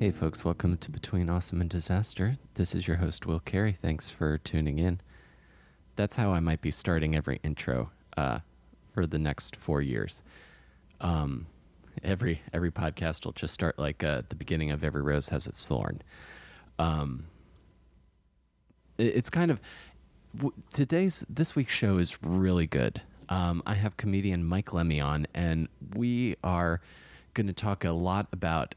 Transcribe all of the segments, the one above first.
Hey folks, welcome to Between Awesome and Disaster. This is your host, Will Carey. Thanks for tuning in. That's how I might be starting every intro for the next 4 years. Every podcast will just start like the beginning of every rose has its thorn. It's kind of this week's show is really good. I have comedian Mike Lemme on, and we are going to talk a lot about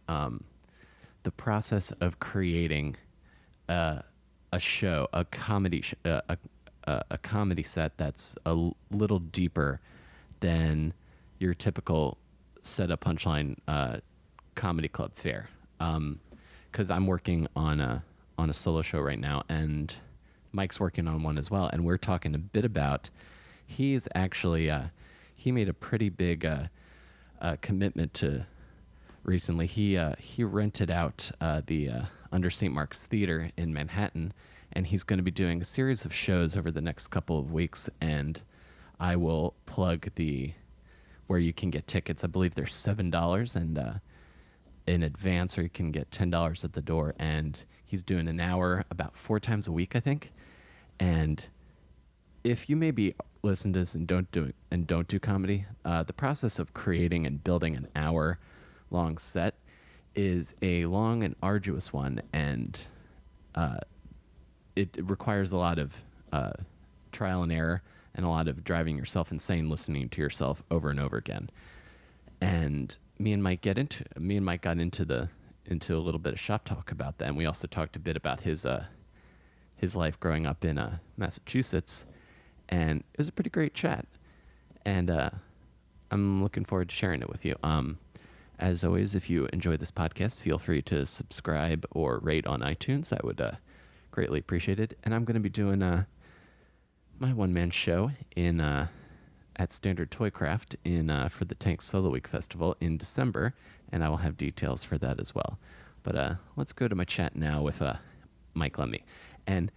the process of creating a show, a comedy set that's a little deeper than your typical setup punchline comedy club fare. Because I'm working on a solo show right now, and Mike's working on one as well, and we're talking a bit about. He's actually he made a pretty big commitment to. Recently, he rented out the Under St. Mark's Theater in Manhattan, and he's going to be doing a series of shows over the next couple of weeks. And I will plug where you can get tickets. I believe they're $7 and in advance, or you can get $10 at the door. And he's doing an hour about 4 times a week, I think. And if you maybe listen to this and don't do comedy, the process of creating and building an hour-long set is a long and arduous one, and it requires a lot of trial and error and a lot of driving yourself insane, listening to yourself over and over again. And me and Mike got into a little bit of shop talk about that, and we also talked a bit about his life growing up in Massachusetts, and it was a pretty great chat, and I'm looking forward to sharing it with you. As always, if you enjoy this podcast, feel free to subscribe or rate on iTunes. I would greatly appreciate it. And I'm going to be doing my one-man show at Standard Toycraft for the Tank Soloweek Festival in December, and I will have details for that as well. But let's go to my chat now with Mike Lemme. And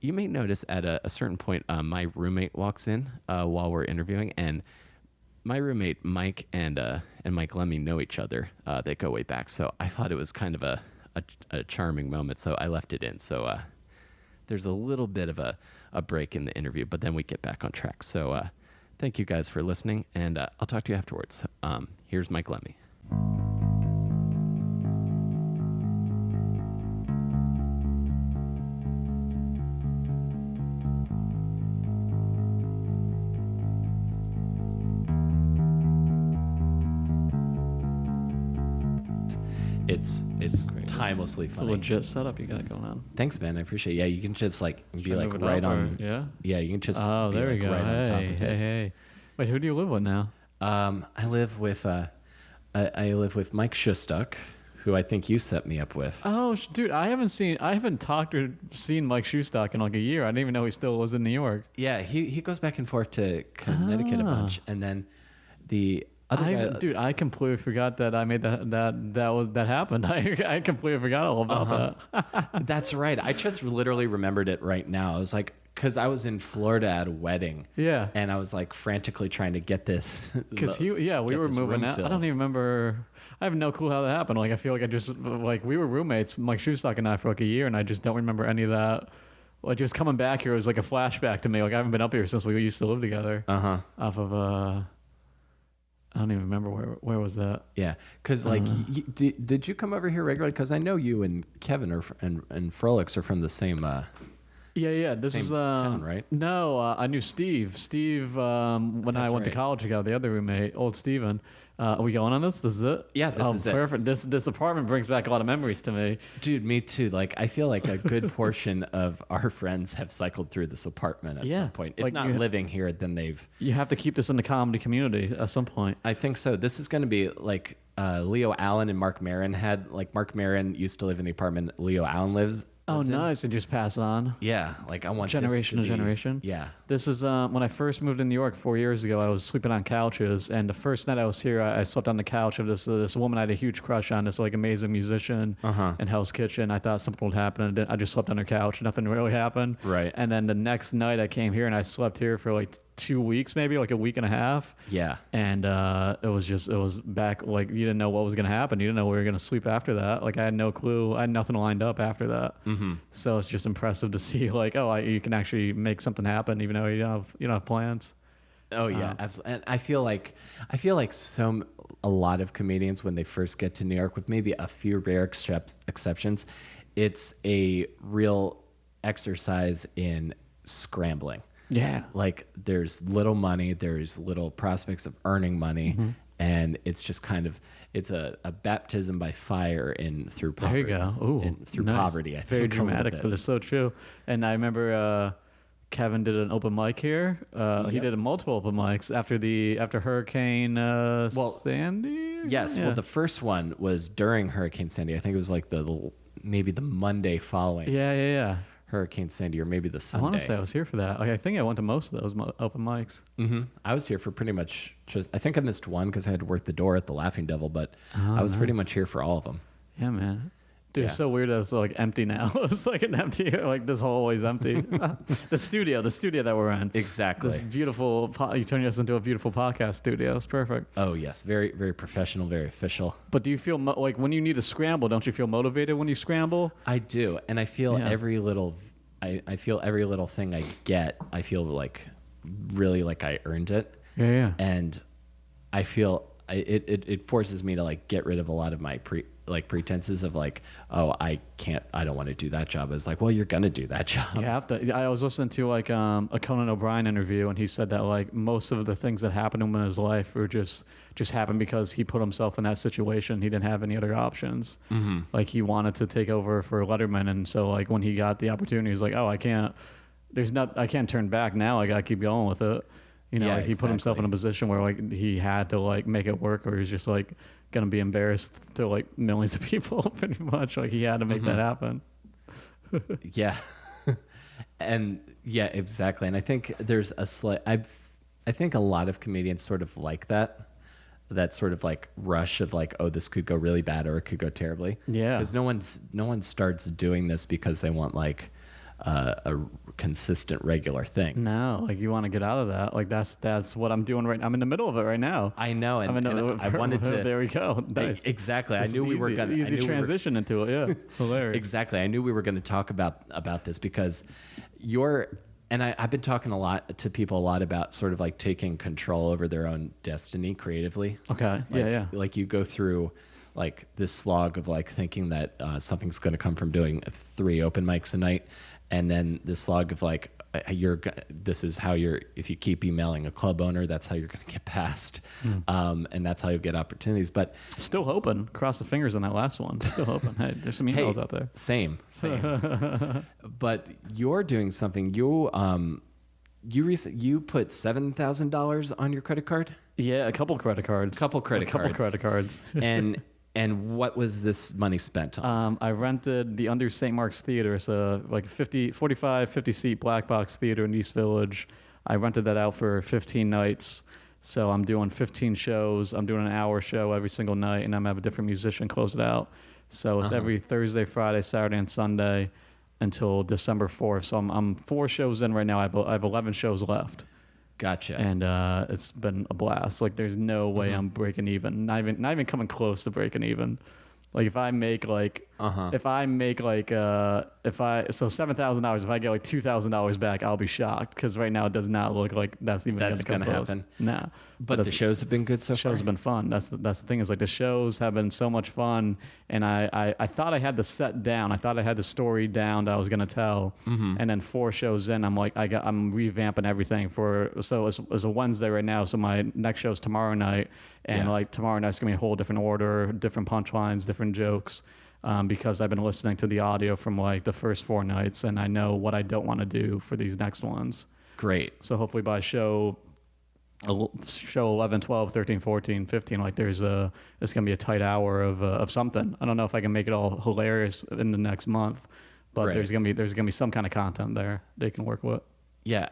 you may notice at a certain point, my roommate walks in while we're interviewing, and my roommate Mike and Mike Lemme know each other. They go way back, so I thought it was kind of a charming moment, so I left it in. So there's a little bit of a break in the interview, but then we get back on track. So thank you guys for listening, and I'll talk to you afterwards. Here's Mike Lemme. It's timelessly funny. It's a legit setup you got going on. Thanks, man. I appreciate it. Yeah, you can just be like right on. Yeah? Yeah, you can just there we go. Right on top of it. Hey. Wait, who do you live with now? I live with Mike Shustak, who I think you set me up with. Oh, dude, I haven't talked or seen Mike Shustak in like a year. I didn't even know he still was in New York. Yeah, he goes back and forth to Connecticut a bunch, and then the I completely forgot that I made that happened. I completely forgot all about that. That's right. I just literally remembered it right now. I was like, because I was in Florida at a wedding. Yeah. And I was like frantically trying to get this. Because we were moving out. I don't even remember. I have no clue how that happened. Like, I feel like we were roommates, Mike Shustak and I, for like a year, and I just don't remember any of that. Like, just coming back here was like a flashback to me. Like, I haven't been up here since we used to live together. Off of I don't even remember where was that. Yeah, because did you come over here regularly? Because I know you and Kevin and Frolix are from the same. Yeah. This is town, right? No, I knew Steve. Steve, when I went to college together, the other roommate, old Steven. Are we going on this? This is it? Yeah, this is perfect. This apartment brings back a lot of memories to me. Dude, me too. Like, I feel like a good portion of our friends have cycled through this apartment at some point. If not living here, then they've... You have to keep this in the comedy community at some point. I think so. This is going to be like Leo Allen and Mark Maron had... Like, Mark Maron used to live in the apartment Leo Allen lives Oh, nice. And just pass on. Yeah. Like, I want generation to generation. Yeah. This is when I first moved to New York 4 years ago. I was sleeping on couches, and the first night I was here, I slept on the couch of this woman I had a huge crush on, this like amazing musician in Hell's Kitchen. I thought something would happen, and I just slept on her couch. Nothing really happened. Right. And then the next night I came here, and I slept here for like 2 weeks, maybe like a week and a half. Yeah. And it was back, like, you didn't know what was going to happen. You didn't know where you were going to sleep after that. Like, I had no clue. I had nothing lined up after that. Mm-hmm. So it's just impressive to see, like, you can actually make something happen even though you don't have plans. Oh yeah, absolutely. And I feel like a lot of comedians, when they first get to New York, with maybe a few rare exceptions, it's a real exercise in scrambling. Yeah. Like, there's little money, there's little prospects of earning money, mm-hmm. and it's just kind of, it's a baptism by fire through poverty. There you go. Ooh, through nice. poverty. I think very dramatic, but it's so true. And I remember Kevin did an open mic here. He did multiple open mics after Hurricane Sandy. Yes. Yeah. Well, the first one was during Hurricane Sandy. I think it was like maybe the Monday following. Yeah. Hurricane Sandy, or maybe the Sunday. I want to say I was here for that. Like, I think I went to most of those open mics. Mm-hmm. I was here for pretty much. I think I missed one because I had to work the door at the Laughing Devil, but I was pretty much here for all of them. Yeah, man. Dude, it's so weird that it's like empty now. It's like an empty, like this hallway is empty. The studio that we're in. Exactly. This beautiful, you turned us into a beautiful podcast studio. It's perfect. Oh, yes. Very, very professional, very official. But do you feel like when you need to scramble, don't you feel motivated when you scramble? I do. And I feel every little, I feel every little thing I get, I feel like really like I earned it. Yeah. And I feel it forces me to like get rid of a lot of my pretenses of like, oh, I don't want to do that job. It's like, well, you're gonna do that job. You have to. I was listening to like a Conan O'Brien interview, and he said that like most of the things that happened to him in his life were just happened because he put himself in that situation. He didn't have any other options. Mm-hmm. Like, he wanted to take over for Letterman, and so like when he got the opportunity, he's like, oh, I can't turn back now. I gotta keep going with it. You know, like he put himself in a position where like he had to like make it work, or he's just like gonna be embarrassed to like millions of people. Pretty much, like he had to make that happen. Yeah, and yeah, exactly. And I think there's a slight. I think a lot of comedians sort of like that sort of like rush of like, oh, this could go really bad or it could go terribly. Yeah, because no one starts doing this because they want like a consistent regular thing. No, like you want to get out of that. Like that's what I'm doing right now. I'm in the middle of it right now. I know, and I wanted to. There we go. Nice. Exactly. I knew we were gonna easy transition into it. Yeah, hilarious. Exactly. I knew we were going to talk about this because I've been talking to people a lot about sort of like taking control over their own destiny creatively. Okay. Yeah. Like you go through like this slog of like thinking that something's going to come from doing 3 open mics a night. And then the slog of like, if you keep emailing a club owner, that's how you're going to get past. And that's how you'll get opportunities. But still hoping, cross the fingers on that last one. Still hoping. Hey, there's some emails out there. Same. But you're doing something. You put $7,000 on your credit card? Yeah, a couple credit cards. And what was this money spent on? I rented the Under St. Mark's Theater. It's a like 50 seat black box theater in East Village. I rented that out for 15 nights. So I'm doing 15 shows. I'm doing an hour show every single night, and I'm having a different musician close it out. So it's every Thursday, Friday, Saturday, and Sunday until December 4th. So I'm 4 shows in right now. I have 11 shows left. Gotcha. And it's been a blast. Like, there's no way I'm breaking even. Not even coming close to breaking even. Like, if I make like $7,000, if I get like $2,000 back, I'll be shocked, because right now it does not look like that's gonna happen. Nah. But the shows have been good so far. Shows have been fun. That's the thing, is like the shows have been so much fun, and I thought I had the set down. I thought I had the story down that I was gonna tell, and then 4 shows in, I'm like I'm revamping everything so it's a Wednesday right now. So my next show is tomorrow night, and like tomorrow night's gonna be a whole different order, different punchlines, different jokes. Because I've been listening to the audio from like the first 4 nights, and I know what I don't want to do for these next ones. Great. So hopefully by show 11, 12, 13, 14, 15, like it's going to be a tight hour of something. I don't know if I can make it all hilarious in the next month, but there's going to be some kind of content there they can work with. Yeah.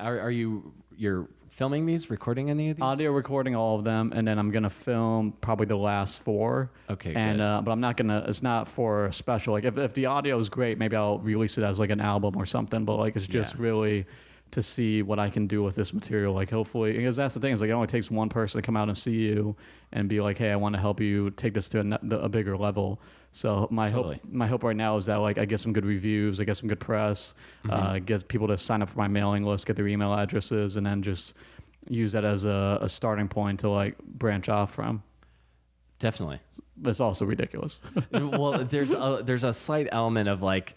You're filming these, recording any of these? Audio recording all of them, and then I'm gonna film probably the last 4. Okay, and good. But I'm not gonna. It's not for a special. Like if the audio is great, maybe I'll release it as like an album or something. But like it's just really to see what I can do with this material. Like hopefully, because that's the thing is like it only takes one person to come out and see you and be like, hey, I want to help you take this to a bigger level. So my hope right now is that like I get some good reviews, I get some good press, get people to sign up for my mailing list, get their email addresses, and then just use that as a starting point to like branch off from. Definitely. That's also ridiculous. Well, there's a slight element of like,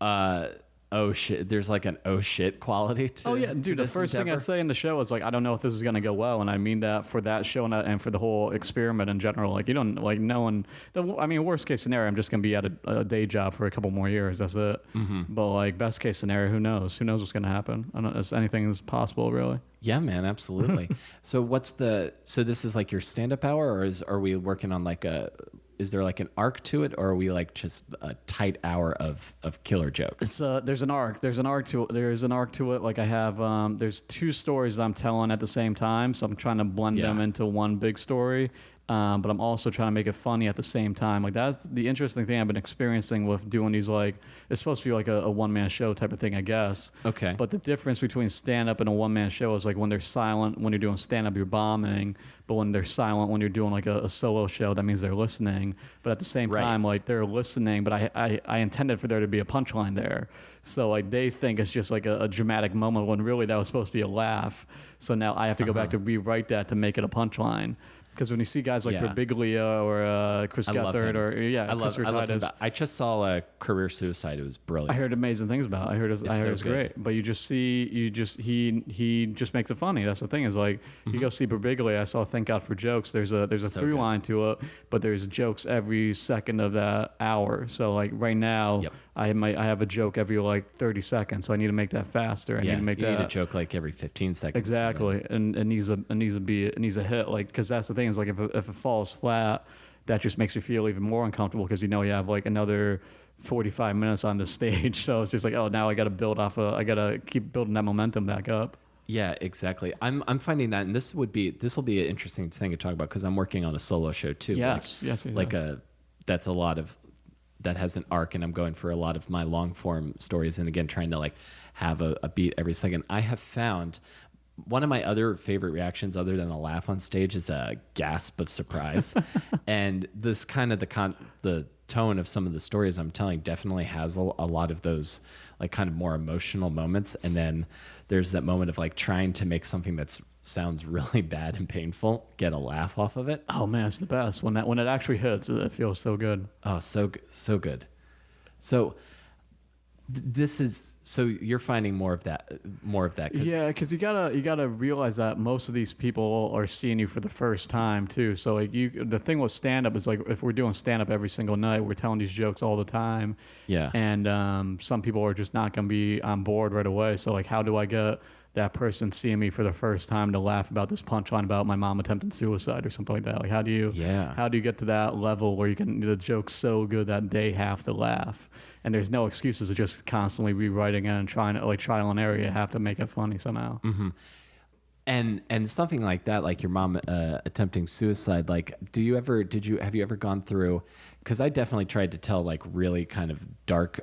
oh shit, there's like an oh shit quality to. Oh yeah, dude. The first thing I say in the show is like, I don't know if this is gonna go well, and I mean that for that show and for the whole experiment in general. Like you don't like no one. I mean, worst case scenario, I'm just gonna be at a day job for a couple more years. That's it. But like best case scenario, who knows? Who knows what's gonna happen? I don't know. Anything is possible, really. Yeah, man, absolutely. So this is like your stand-up hour, or are we working on like is there like an arc to it, or are we like just a tight hour of killer jokes? There's an arc to it. Like I have, there's two stories that I'm telling at the same time. So I'm trying to blend them into one big story. But I'm also trying to make it funny at the same time. Like that's the interesting thing I've been experiencing with doing these, like, it's supposed to be like a one-man show type of thing, I guess. Okay. But the difference between stand-up and a one-man show is like when they're silent, when you're doing stand-up, you're bombing. But when they're silent, when you're doing like a solo show, that means they're listening. But at the same time, like they're listening, but I intended for there to be a punchline there. So like they think it's just like a dramatic moment when really that was supposed to be a laugh. So now I have to go back to rewrite that to make it a punchline. Because when you see guys like Birbiglia or Chris Gethard or Chris Retitis, I just saw a Career Suicide. It was brilliant. I heard amazing things about it. I heard it's great. But he just makes it funny. That's the thing is like you go see Birbiglia. I saw Thank God for Jokes. There's a through line to it, but there's jokes every second of that hour. So like right now. I have a joke every like 30 seconds, so I need to make that faster. I need to make you need a joke like every 15 seconds. Exactly, and it needs a hit, like, because that's the thing is like if it falls flat, that just makes you feel even more uncomfortable because you know you have like another 45 minutes on the stage, so it's just like, oh, now I got to I got to keep building that momentum back up. Yeah, exactly. I'm finding that, and this will be an interesting thing to talk about because I'm working on a solo show too. Yes. That's a lot of. That has an arc, and I'm going for a lot of my long form stories, and again trying to like have a beat every second. I have found one of my other favorite reactions, other than a laugh on stage, is a gasp of surprise. And this kind of the tone of some of the stories I'm telling definitely has a lot of those like kind of more emotional moments, and then there's that moment of like trying to make something that sounds really bad and painful get a laugh off of it. Oh man, it's the best when it actually hits. It feels so good. Oh, so good. So you're finding more of that. Yeah, because you gotta realize that most of these people are seeing you for the first time too. So like the thing with stand up is like if we're doing stand up every single night, we're telling these jokes all the time. Yeah. And some people are just not gonna be on board right away. So like, how do I get that person seeing me for the first time to laugh about this punchline about my mom attempting suicide or something like that? Like how do you get to that level where the joke's so good that they have to laugh? And there's no excuses of just constantly rewriting it and trying to, like, trial and error. You have to make it funny somehow. Mm-hmm. And something like that, like your mom attempting suicide. Like, have you ever gone through? Because I definitely tried to tell like really kind of dark,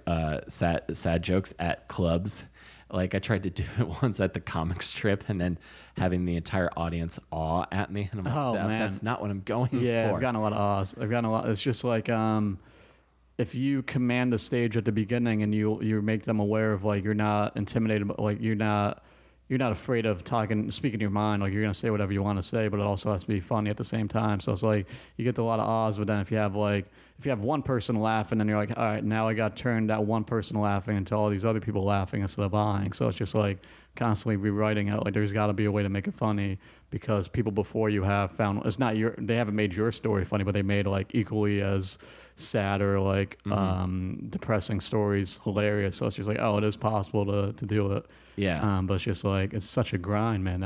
sad jokes at clubs. Like I tried to do it once at the comic strip, and then having the entire audience awe at me, and I'm like, that's not what I'm going for. Yeah, I've gotten a lot of awes. It's just like if you command the stage at the beginning and you make them aware of like you're not intimidated, but like you're not afraid of speaking your mind, like you're gonna say whatever you want to say, but it also has to be funny at the same time. So it's like you get a lot of awes, but then if you have one person laughing, then you're like, all right, now I got turned that one person laughing into all these other people laughing instead of awing. So it's just like constantly rewriting it. Like there's got to be a way to make it funny because people before you have found they haven't made your story funny, but they made like equally as sad or like depressing stories hilarious. So it's just like, oh, it is possible to do it. Yeah. But it's just like, it's such a grind, man.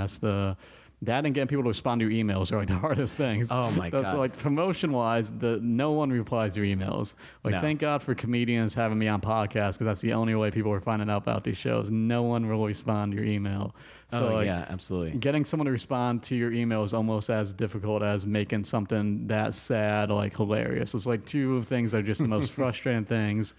That and getting people to respond to your emails are like the hardest things. Oh my God. That's like promotion wise, no one replies to your emails. Like thank God for comedians having me on podcasts because that's the only way people are finding out about these shows. No one will respond to your email. So yeah, absolutely. Getting someone to respond to your email is almost as difficult as making something that sad like hilarious. It's like two things that are just the most frustrating things.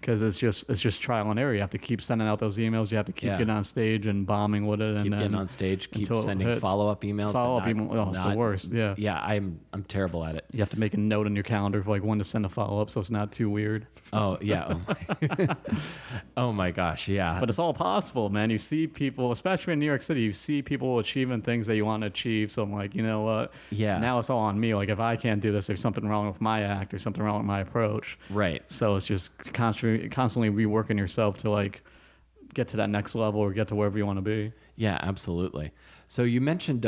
because it's just trial and error. You have to keep sending out those emails. You have to keep getting on stage and bombing with it. Keep getting on stage. Keep sending follow-up emails. Oh, it's the worst. Yeah. Yeah, I'm terrible at it. You have to make a note on your calendar for like when to send a follow-up, so it's not too weird. Oh yeah. Oh my gosh. Yeah. But it's all possible, man. You see people, especially in New York City, you see people achieving things that you want to achieve. So I'm like, you know what? Yeah. Now it's all on me. Like if I can't do this, there's something wrong with my act or something wrong with my approach. Right. So it's just constantly reworking yourself to like get to that next level or get to wherever you want to be. Yeah, absolutely. So you mentioned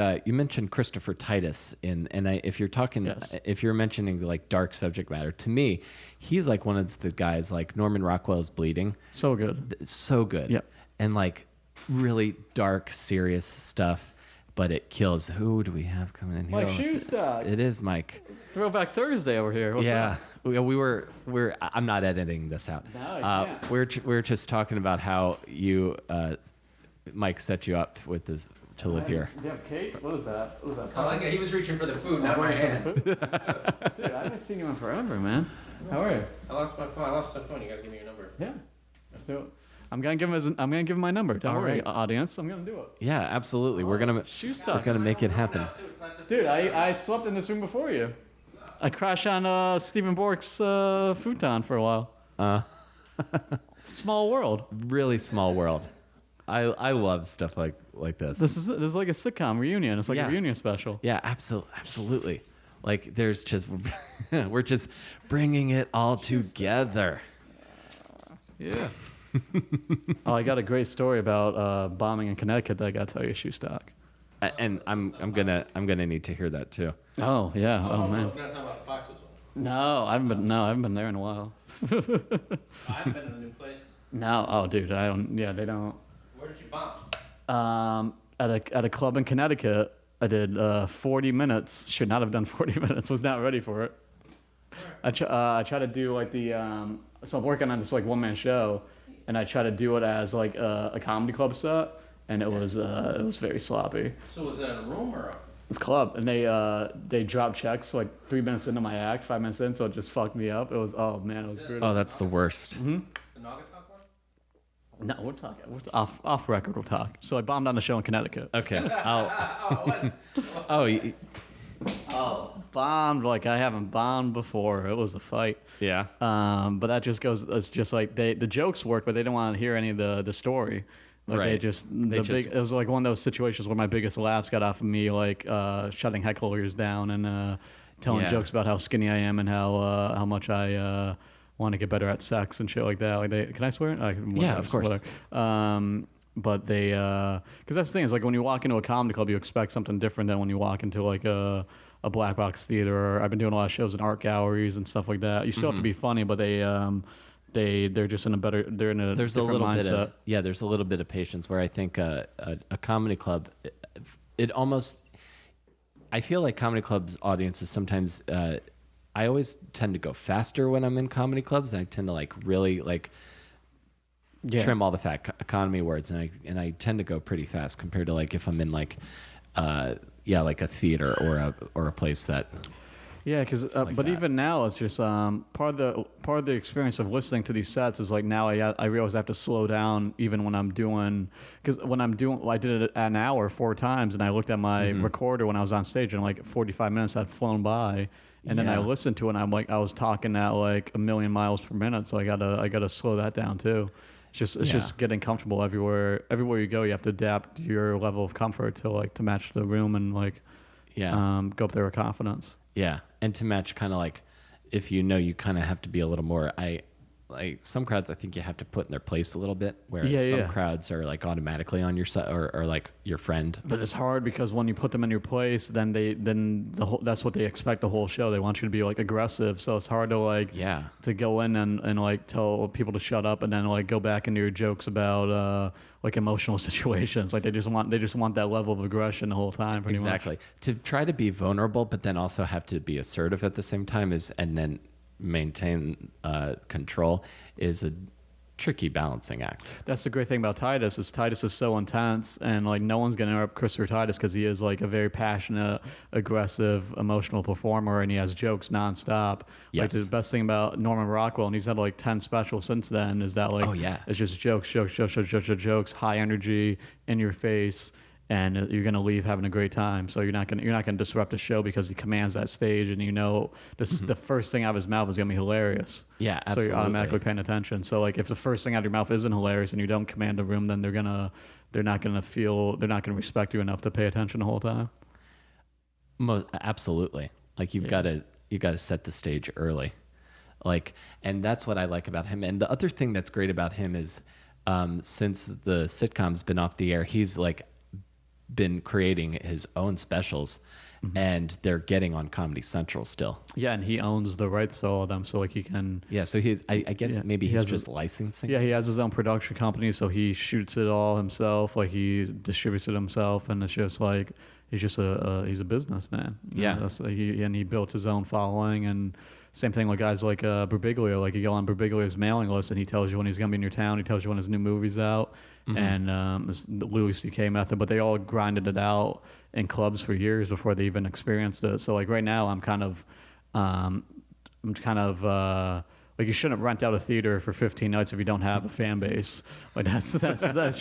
Christopher Titus if you're mentioning like dark subject matter, to me, he's like one of the guys like Norman Rockwell's Bleeding. So good. So good. Yep. And like really dark, serious stuff, but it kills. Who do we have coming in here? Mike Shoestock. It is Mike. Throwback Thursday over here. What's up? We're. I'm not editing this out. No, we're just talking about how Mike set you up with this to live here. Do you have cake? What is that? I like it. He was reaching for the food, not my hand. Dude, I haven't seen you in forever, man. How are you? I lost my phone. You gotta give me your number. Yeah. Let's do it. I'm gonna give him my number. Don't worry, right. audience. I'm gonna do it. Yeah, absolutely. We're gonna make it happen. Dude, I slept in this room before you. I crashed on Stephen Bork's futon for a while. Small world. Really small world. I love stuff like this. This is like a sitcom reunion. It's like a reunion special. Yeah, absolutely. Like there's just we're just bringing it all together. Yeah. Oh, I got a great story about bombing in Connecticut that I got to tell you, Shoestock. And I'm gonna need to hear that too. Oh yeah. Oh man. We're not talking about the Foxes one. No, I haven't been there in a while. I haven't been in a new place. No. Oh, dude, I don't. Yeah, they don't. Where did you bomb? At a club in Connecticut, I did 40 minutes. Should not have done 40 minutes. Was not ready for it. I try to do like so I'm working on this like one man show, and I try to do it as like a comedy club set, and it was very sloppy. So was it in a room or? It's club, and they dropped checks like 3 minutes into my act, 5 minutes in, so it just fucked me up. It was it was brutal. Oh, that's the worst. Mm-hmm. The Naugatuck one? No, we're talking off record. We'll talk. So I bombed on the show in Connecticut. Okay. Bombed like I haven't bombed before. It was a fight. Yeah. But that just goes. It's just like the jokes worked, but they didn't want to hear any of the story. Like right. It was like one of those situations where my biggest laughs got off of me like shutting hecklers down and telling jokes about how skinny I am and how much I want to get better at sex and shit like that. Like can I swear? Yeah, of course. But they, because that's the thing is like when you walk into a comedy club, you expect something different than when you walk into like a black box theater. Or I've been doing a lot of shows in art galleries and stuff like that. You still have to be funny, but they're just in a better. They're in a there's different a little mindset. there's a little bit of patience where I think a comedy club, it almost. I feel like comedy clubs audiences sometimes. I always tend to go faster when I'm in comedy clubs, and I tend to like really like. Yeah. Trim all the fat economy words, and I tend to go pretty fast compared to like if I'm in like like a theater or a place that. Yeah, because but even now it's just part of the experience of listening to these sets is like now I realize I have to slow down even when I'm doing I did it at an hour 4 times, and I looked at my recorder when I was on stage and like 45 minutes had flown by. And then I listened to it and I'm like I was talking at like 1,000,000 miles per minute, so I gotta slow that down too. It's just getting comfortable everywhere you go. You have to adapt your level of comfort to match the room and like go up there with confidence. Yeah, and to match kind of like if you kind of have to be a little more. Like some crowds, I think you have to put in their place a little bit, whereas some crowds are like automatically on your side or like your friend. But it's hard because when you put them in your place, then that's what they expect the whole show. They want you to be like aggressive, so it's hard to to go in and like tell people to shut up and then like go back into your jokes about like emotional situations. Like they just want that level of aggression the whole time. Pretty much. To try to be vulnerable, but then also have to be assertive at the same time and then maintain control is tricky balancing act. That's the great thing about Titus is Titus is so intense, and like no one's gonna interrupt Christopher Titus because he is like a very passionate, aggressive, emotional performer, and he has jokes nonstop. Yes. Like the best thing about Norman Rockwell, and he's had like 10 specials since then, is that like it's just jokes, high energy, in your face. And you're gonna leave having a great time. So you're not gonna disrupt the show because he commands that stage, and this the first thing out of his mouth is gonna be hilarious. Yeah, absolutely. So you're automatically paying attention. So like if the first thing out of your mouth isn't hilarious and you don't command the room, then they're not gonna respect you enough to pay attention the whole time. Absolutely. Like you got to set the stage early. Like, and that's what I like about him. And the other thing that's great about him is since the sitcom's been off the air, he's like been creating his own specials, and they're getting on Comedy Central still. Yeah, and he owns the rights to all of them, so like he can. Yeah, so I guess maybe he's just licensing. Yeah, he has his own production company, so he shoots it all himself. Like he distributes it himself, and it's just like he's a businessman. Yeah, he built his own following, and same thing with guys like Birbiglio. Like you go on Birbiglio's mailing list, and he tells you when he's gonna be in your town. He tells you when his new movie's out. And it's the Louis C.K. method, but they all grinded it out in clubs for years before they even experienced it. So like right now, I'm kind of like you shouldn't rent out a theater for 15 nights if you don't have a fan base. Like that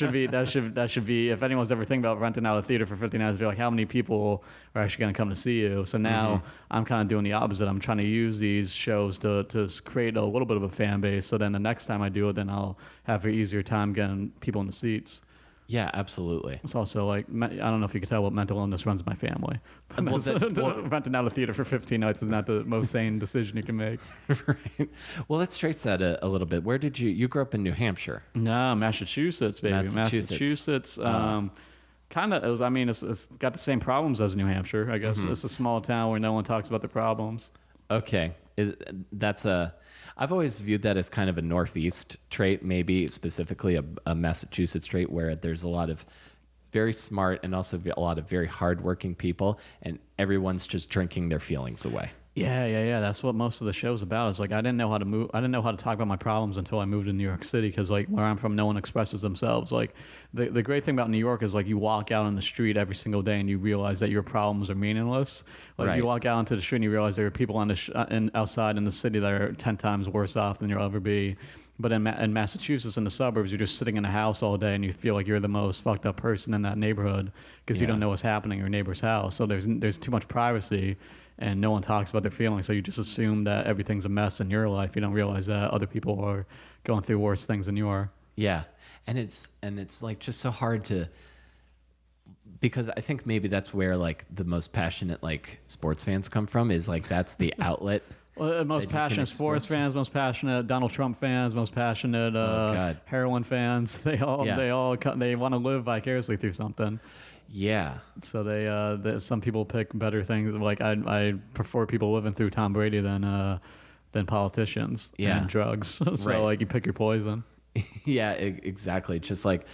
should be if anyone's ever thinking about renting out a theater for 15 nights, be like how many people are actually going to come to see you. So now I'm kind of doing the opposite. I'm trying to use these shows to create a little bit of a fan base. So then the next time I do it, then I'll have an easier time getting people in the seats. Yeah, absolutely. It's also like, I don't know if you can tell, but mental illness runs my family. Renting out a theater for 15 nights is not the most sane decision you can make. Right. Well, let's trace that a little bit. Where did you grew up in New Hampshire? No, Massachusetts, baby. Massachusetts. Kind of, it's got the same problems as New Hampshire, I guess. It's a small town where no one talks about the problems. Okay. I've always viewed that as kind of a Northeast trait, maybe specifically a Massachusetts trait, where there's a lot of very smart and also a lot of very hardworking people, and everyone's just drinking their feelings away. Yeah. That's what most of the show's about. Is like I didn't know how to talk about my problems until I moved to New York City, because like where I'm from, no one expresses themselves. Like the great thing about New York is like you walk out on the street every single day and you realize that your problems are meaningless. Like right. You walk out onto the street and you realize there are people on outside in the city that are 10 times worse off than you'll ever be. But in Massachusetts, in the suburbs, you're just sitting in a house all day and you feel like you're the most fucked up person in that neighborhood because you don't know what's happening in your neighbor's house. So there's too much privacy. And no one talks about their feelings, so you just assume that everything's a mess in your life. You don't realize that other people are going through worse things than you are. Yeah, and it's like just so hard to, because I think maybe that's where like the most passionate like sports fans come from, is like that's the outlet. Well, most passionate sports fans, most passionate Donald Trump fans, most passionate heroin fans. They all they want to live vicariously through something. Yeah. So some people pick better things. Like I prefer people living through Tom Brady than politicians and drugs. So like you pick your poison. Yeah, exactly. Just like,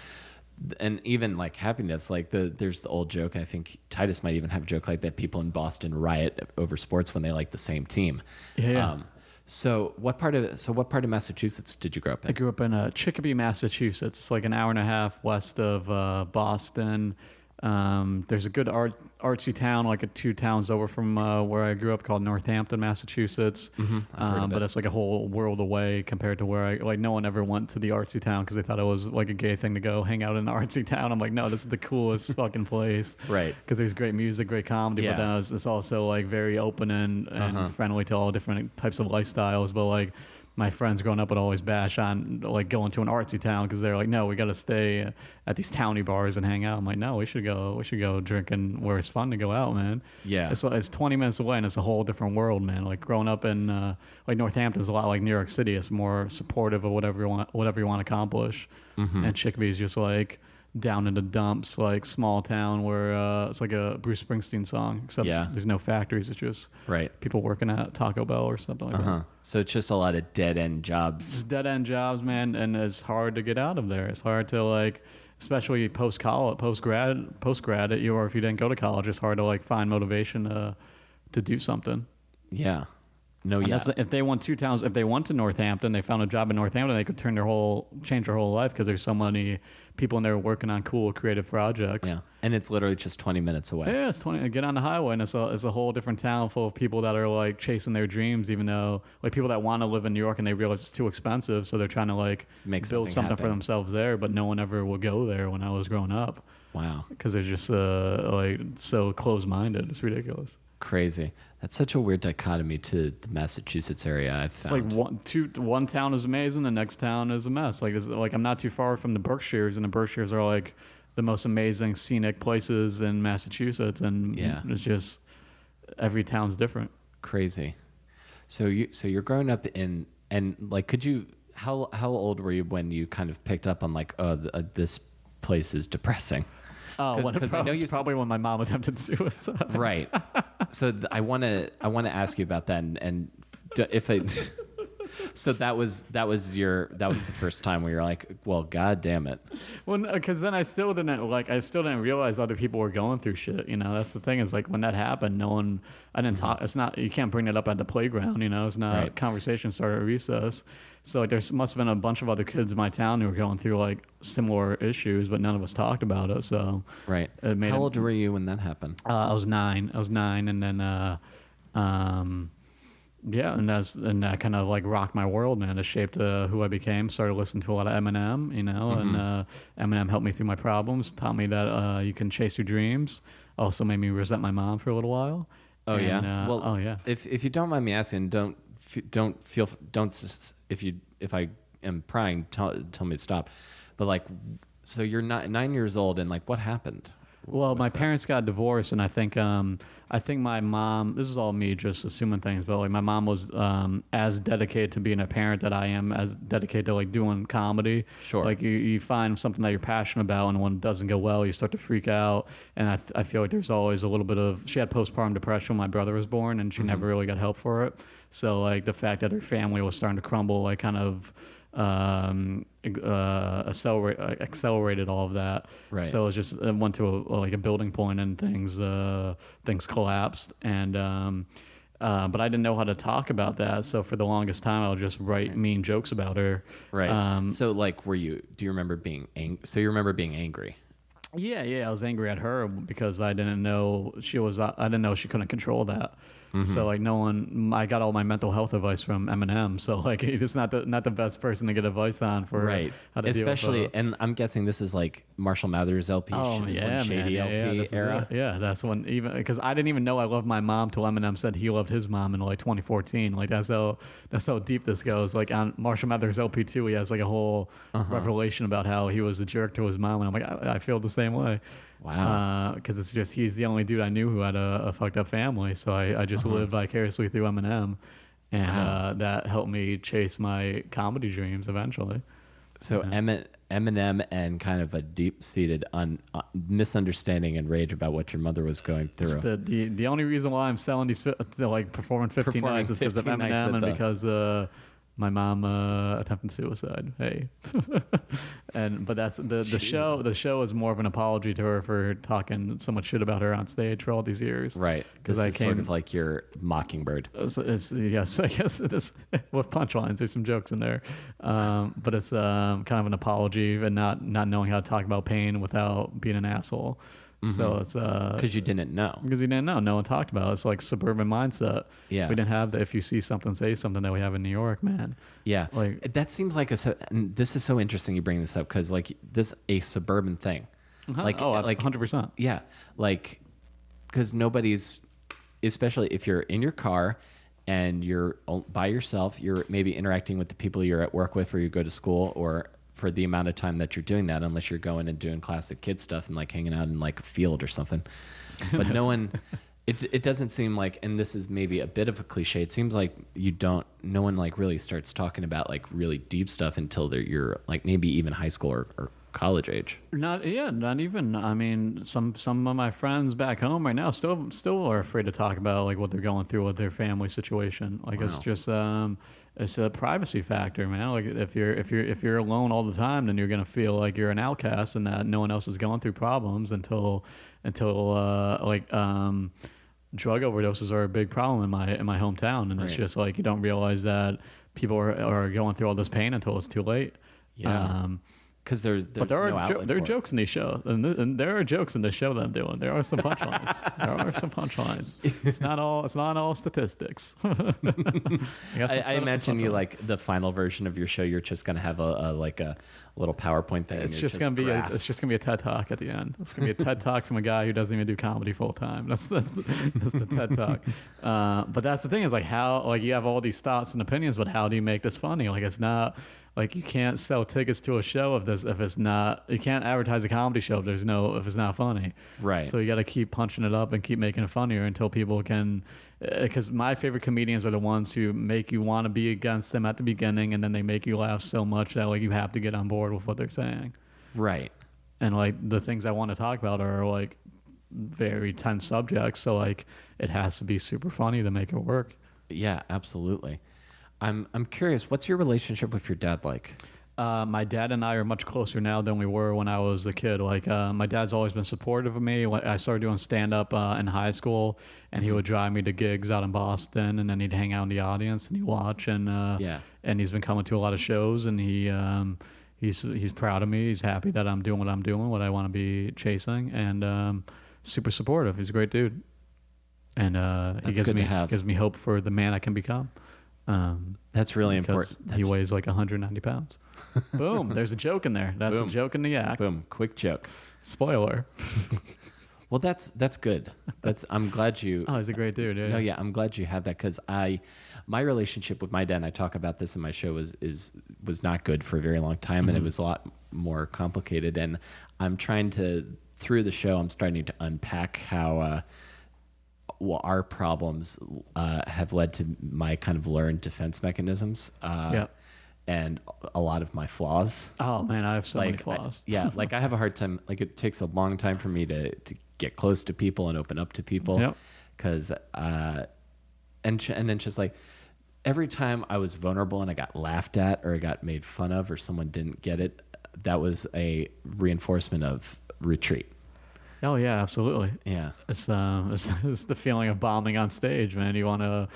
and even like happiness. Like there's the old joke. I think Titus might even have a joke like that. People in Boston riot over sports when they like the same team. Yeah. So what part of Massachusetts did you grow up in? I grew up in Chicopee, Massachusetts. It's like an hour and a half west of Boston. There's a good artsy town, like 2 towns over from where I grew up, called Northampton, Massachusetts. But it's like a whole world away compared to where no one ever went to the artsy town because they thought it was like a gay thing to go hang out in an artsy town. I'm like, no, this is the coolest fucking place. Right. Because there's great music, great comedy, but then it's also like very open and friendly to all different types of lifestyles. But like, my friends growing up would always bash on like going to an artsy town because they're like, no, we got to stay at these towny bars and hang out. I'm like, no, we should go drinking where it's fun to go out, man. Yeah. It's 20 minutes away and it's a whole different world, man. Like growing up in like Northampton's a lot like New York City. It's more supportive of whatever you want to accomplish. And Chicopee is just like down in the dumps, like small town where it's like a Bruce Springsteen song, except there's no factories. It's just people working at Taco Bell or something like that. So it's just a lot of dead end jobs. It's dead end jobs, man, and it's hard to get out of there. It's hard to like, especially post grad, or if you didn't go to college, it's hard to like find motivation to do something. Yeah. No, And yeah. if they went two towns, if they went to Northampton, they found a job in Northampton, they could change their whole life because there's so many people in there working on cool, creative projects. Yeah. And it's literally just 20 minutes away. Yeah, it's 20. Get on the highway, and it's a whole different town full of people that are like chasing their dreams, even though like people that want to live in New York and they realize it's too expensive, so they're trying to like build something for themselves there. But no one ever will go there when I was growing up. Wow. Because they're just like so close-minded. It's ridiculous. Crazy. That's such a weird dichotomy to the Massachusetts area. I've found. It's like one town is amazing, the next town is a mess. Like I'm not too far from the Berkshires, and the Berkshires are like the most amazing scenic places in Massachusetts, and it's just every town's different. Crazy. So you're growing up in, and like, could you, how old were you when you kind of picked up on like, this place is depressing? Oh, because I know probably when my mom attempted suicide. Right. So I want to ask you about that, and if I. So that was the first time where you're like, well, God damn it. Well, because then I still didn't realize other people were going through shit. You know, that's the thing is like when that happened, I didn't talk. It's not, you can't bring it up at the playground. You know, it's not right. Conversation started at recess. So like there must have been a bunch of other kids in my town who were going through like similar issues, but none of us talked about it. So right. How old were you when that happened? I was 9. And then yeah, and that kind of like rocked my world, man. It shaped who I became. Started listening to a lot of Eminem, you know, and Eminem helped me through my problems. Taught me that you can chase your dreams. Also made me resent my mom for a little while. Oh and, yeah. Well, oh yeah. If you don't mind me asking, if I am prying, tell me to stop. But like, so you're 9 years old, and like, what happened? Well, my parents got divorced, and I think my mom. This is all me just assuming things, but like my mom was as dedicated to being a parent that I am as dedicated to like doing comedy. Sure. Like you find something that you're passionate about, and when it doesn't go well, you start to freak out. And I feel like there's always a little bit of. She had postpartum depression when my brother was born, and she never really got help for it. So like the fact that her family was starting to crumble, like kind of. Accelerated all of that. Right. So it went to a building point, and things collapsed. And but I didn't know how to talk about that. So for the longest time, I would just write mean jokes about her. Right. So like, do you remember being So you remember being angry? Yeah. I was angry at her because I didn't know she couldn't control that. So like I got all my mental health advice from Eminem. So like he's just not the best person to get advice on for how to especially deal with and I'm guessing this is like Marshall Mathers LP, Slim Shady LP era. Yeah, that's when even because I didn't even know I loved my mom till Eminem said he loved his mom in like 2014. Like that's how deep this goes. Like on Marshall Mathers LP 2, he has like a whole revelation about how he was a jerk to his mom, and I'm like I feel the same way. Wow. Because it's just he's the only dude I knew who had a fucked up family, so I just lived vicariously through Eminem, and that helped me chase my comedy dreams eventually. So Eminem and kind of a deep-seated misunderstanding and rage about what your mother was going through. It's the only reason why I'm selling these performing 15 nights is because of Eminem and because my mom attempted suicide. Hey, but that's the show. The show is more of an apology to her for talking so much shit about her on stage for all these years. Right, because I came sort of like your Mockingbird. Yes, I guess it is with punchlines. There's some jokes in there, but it's kind of an apology and not knowing how to talk about pain without being an asshole. So it's because you didn't know. Because you didn't know. No one talked about it. It's like suburban mindset. Yeah, we didn't have the if you see something, say something that we have in New York, man. Yeah, like that seems like and this is so interesting you bring this up because like this a suburban thing. Like 100%. Yeah, like because nobody's, especially if you're in your car and you're by yourself, you're maybe interacting with the people you're at work with or you go to school or. For the amount of time that you're doing that, unless you're going and doing classic kid stuff and like hanging out in like a field or something. But no one, it doesn't seem like, and this is maybe a bit of a cliche. It seems like no one like really starts talking about like really deep stuff until you're like maybe even high school or college age. Not even. I mean, some of my friends back home right now still are afraid to talk about like what they're going through with their family situation. Like It's just it's a privacy factor, man. Like if you're alone all the time, then you're gonna feel like you're an outcast and that no one else is going through problems until drug overdoses are a big problem in my hometown, and it's just like you don't realize that people are going through all this pain until it's too late. Yeah. Because there are jokes in these shows, and there are jokes in the show that I'm doing. There are some punchlines. It's not all statistics. I imagine you like the final version of your show. You're just gonna have a little PowerPoint thing. It's just gonna be a TED Talk at the end. It's gonna be a TED Talk from a guy who doesn't even do comedy full time. That's the TED Talk. But that's the thing is like how like you have all these thoughts and opinions, but how do you make this funny? Like it's not. Like you can't sell tickets to a show if it's not. You can't advertise a comedy show if it's not funny. Right. So you got to keep punching it up and keep making it funnier until people can. Because my favorite comedians are the ones who make you want to be against them at the beginning, and then they make you laugh so much that like you have to get on board with what they're saying. Right. And like the things I want to talk about are like very tense subjects, so like it has to be super funny to make it work. Yeah, absolutely. I'm curious, what's your relationship with your dad like? My dad and I are much closer now than we were when I was a kid. Like my dad's always been supportive of me. I started doing stand-up in high school, and he would drive me to gigs out in Boston, and then he'd hang out in the audience and he'd watch. And and he's been coming to a lot of shows, and he's proud of me. He's happy that I'm doing what I'm doing, what I want to be chasing, and super supportive. He's a great dude, and he gives me hope for the man I can become. That's really important. He weighs like 190 pounds. Boom. There's a joke in there. That's a joke in the act. Boom. Quick joke. Spoiler. Well, that's good. I'm glad you. Oh, he's a great dude. Yeah. No, yeah, I'm glad you have that because my relationship with my dad, and I talk about this in my show, was not good for a very long time, and it was a lot more complicated. And I'm trying to, through the show, I'm starting to unpack how. Our problems have led to my kind of learned defense mechanisms and a lot of my flaws. Oh, man, I have so many flaws. I have a hard time. Like, it takes a long time for me to get close to people and open up to people. Because, and then just like, every time I was vulnerable and I got laughed at or I got made fun of or someone didn't get it, that was a reinforcement of retreat. Oh yeah, absolutely. Yeah, it's the feeling of bombing on stage, man. You wanna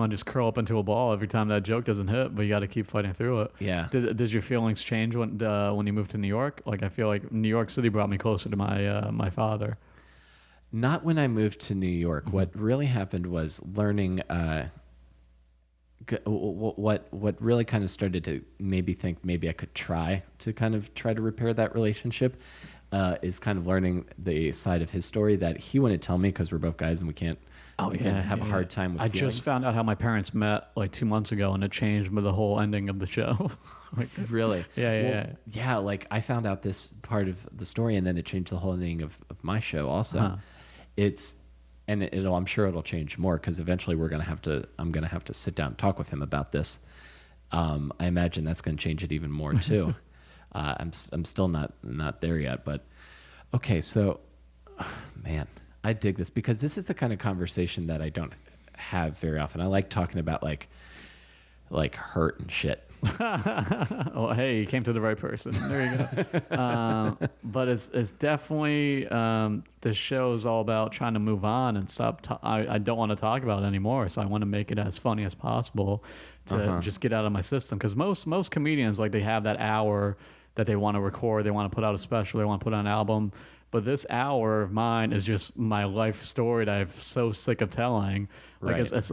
just curl up into a ball every time that joke doesn't hit, but you got to keep fighting through it. Yeah. Did your feelings change when you moved to New York? Like I feel like New York City brought me closer to my father. Not when I moved to New York. What really happened was learning. What really kind of started to maybe think maybe I could try to repair that relationship. Is kind of learning the side of his story that he wouldn't tell me because we're both guys and we can't have a hard time with feelings. Just found out how my parents met like 2 months ago, and it changed the whole ending of the show. Really? Yeah. Like I found out this part of the story, and then it changed the whole ending of my show also. I'm sure it'll change more because eventually I'm gonna have to sit down and talk with him about this. I imagine that's going to change it even more too. I'm still not there yet, but okay. So, man, I dig this because this is the kind of conversation that I don't have very often. I like talking about like hurt and shit. Well, hey, you came to the right person. There you go. But it's definitely the show is all about trying to move on and stop. I don't want to talk about it anymore, so I want to make it as funny as possible to just get out of my system. Because most comedians like they have that hour that they want to record, they want to put out a special, they want to put out an album. But this hour of mine is just my life story that I'm so sick of telling. Like right. it's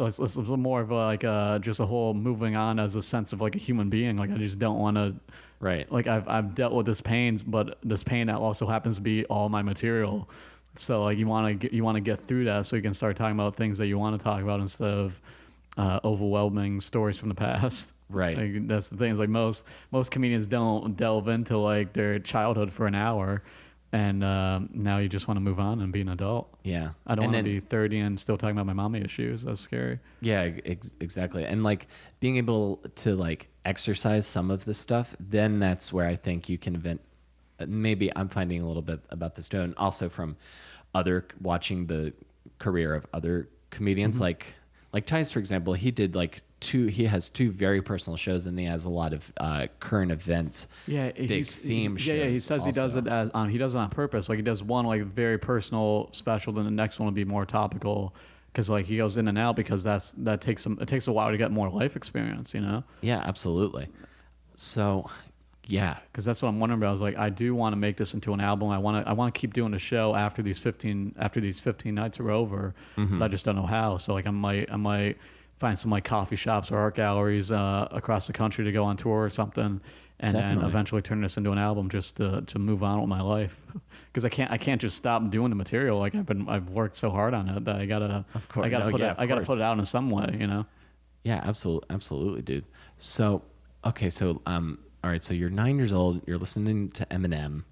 more of like just a whole moving on as a sense of like a human being. Like I just don't want to. Right. Like I've dealt with this pain, but this pain that also happens to be all my material. So like you want to get through that so you can start talking about things that you want to talk about instead of overwhelming stories from the past. Right. Like, that's the thing. Is like most comedians don't delve into like their childhood for an hour. And now you just want to move on and be an adult. Yeah. I don't want to be 30 and still talking about my mommy issues. That's scary. Yeah, exactly. And like being able to like exercise some of this stuff, then that's where I think you can vent. Maybe I'm finding a little bit about this too, and also from watching the career of other comedians, like Tice, for example. He did he has two very personal shows, and he has a lot of current events, big theme shows. Yeah, he says also. He does it he does it on purpose. Like he does one like very personal special, then the next one will be more topical because like he goes in and out because it takes a while to get more life experience, you know. Yeah, absolutely. So, yeah, because that's what I'm wondering about. I was like, I do want to make this into an album. I want to keep doing the show after these 15 nights are over, but I just don't know how. So like I might find some like coffee shops or art galleries across the country to go on tour or something, and then eventually turn this into an album just to move on with my life. Because I can't just stop doing the material. Like I've worked so hard on it that I gotta put it out in some way, you know. Yeah, absolutely, dude. So okay, so all right, so you're 9 years old. You're listening to Eminem.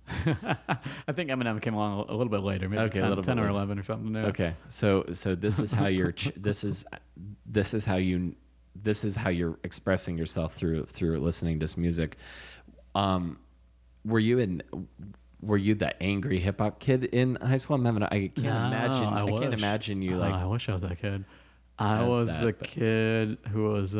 I think Eminem came along a little bit later, maybe 10 or 11 or something. Yeah. Okay, so this is how you're this is how you're expressing yourself through listening to this music. Were you the angry hip hop kid in high school? I can't imagine you like. I wish I was that kid. I was the kid who was.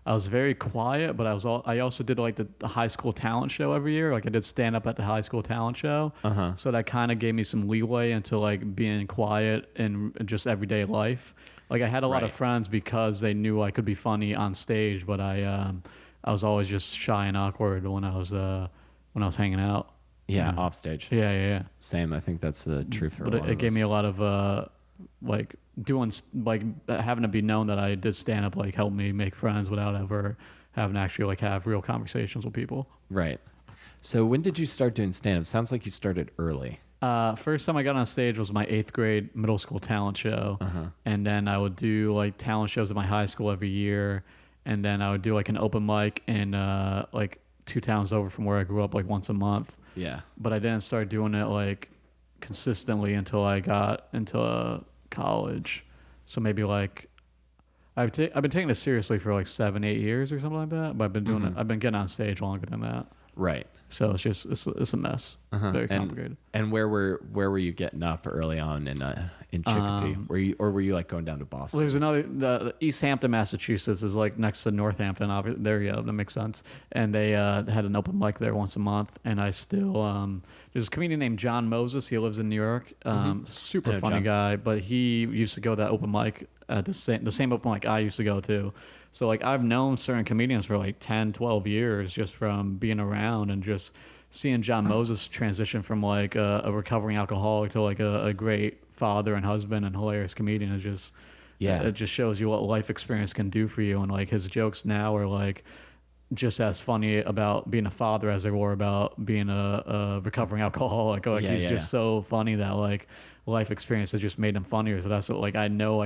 I was very quiet, but I also did like the high school talent show every year. Like I did stand up at the high school talent show. So that kind of gave me some leeway into like being quiet in just everyday life. Like I had a lot of friends because they knew I could be funny on stage, but I was always just shy and awkward when I was hanging out. Yeah, off stage. Yeah. Same. I think that's the truth. But it gave me a lot of like doing like having to be known that I did stand up like helped me make friends without ever having to actually like have real conversations with people. Right. So when did you start doing stand up? Sounds like you started early. First time I got on stage was my 8th grade middle school talent show. And then I would do like talent shows at my high school every year. And then I would do like an open mic in like 2 towns over from where I grew up like once a month. Yeah. But I didn't start doing it like consistently until I got into college. So maybe like I've been taking it seriously for like 7-8 years or something like that, but I've been doing it. I've been getting on stage longer than that. Right. So it's a mess. Very complicated. And where were you getting up early on in Chicopee? Were you like going down to Boston? Well, there's the East Hampton, Massachusetts is like next to Northampton. Obviously, there you go. That makes sense. And they had an open mic there once a month. And I still there's a comedian named John Moses. He lives in New York. Super funny guy. But he used to go to that open mic at the same open mic I used to go to. So like I've known certain comedians for like 10, 12 years just from being around and just seeing John Moses transition from like a recovering alcoholic to like a great father and husband and hilarious comedian is just it just shows you what life experience can do for you. And like his jokes now are like just as funny about being a father as they were about being a recovering alcoholic. Like he's just so funny that like life experience has just made him funnier. So that's what, like, I know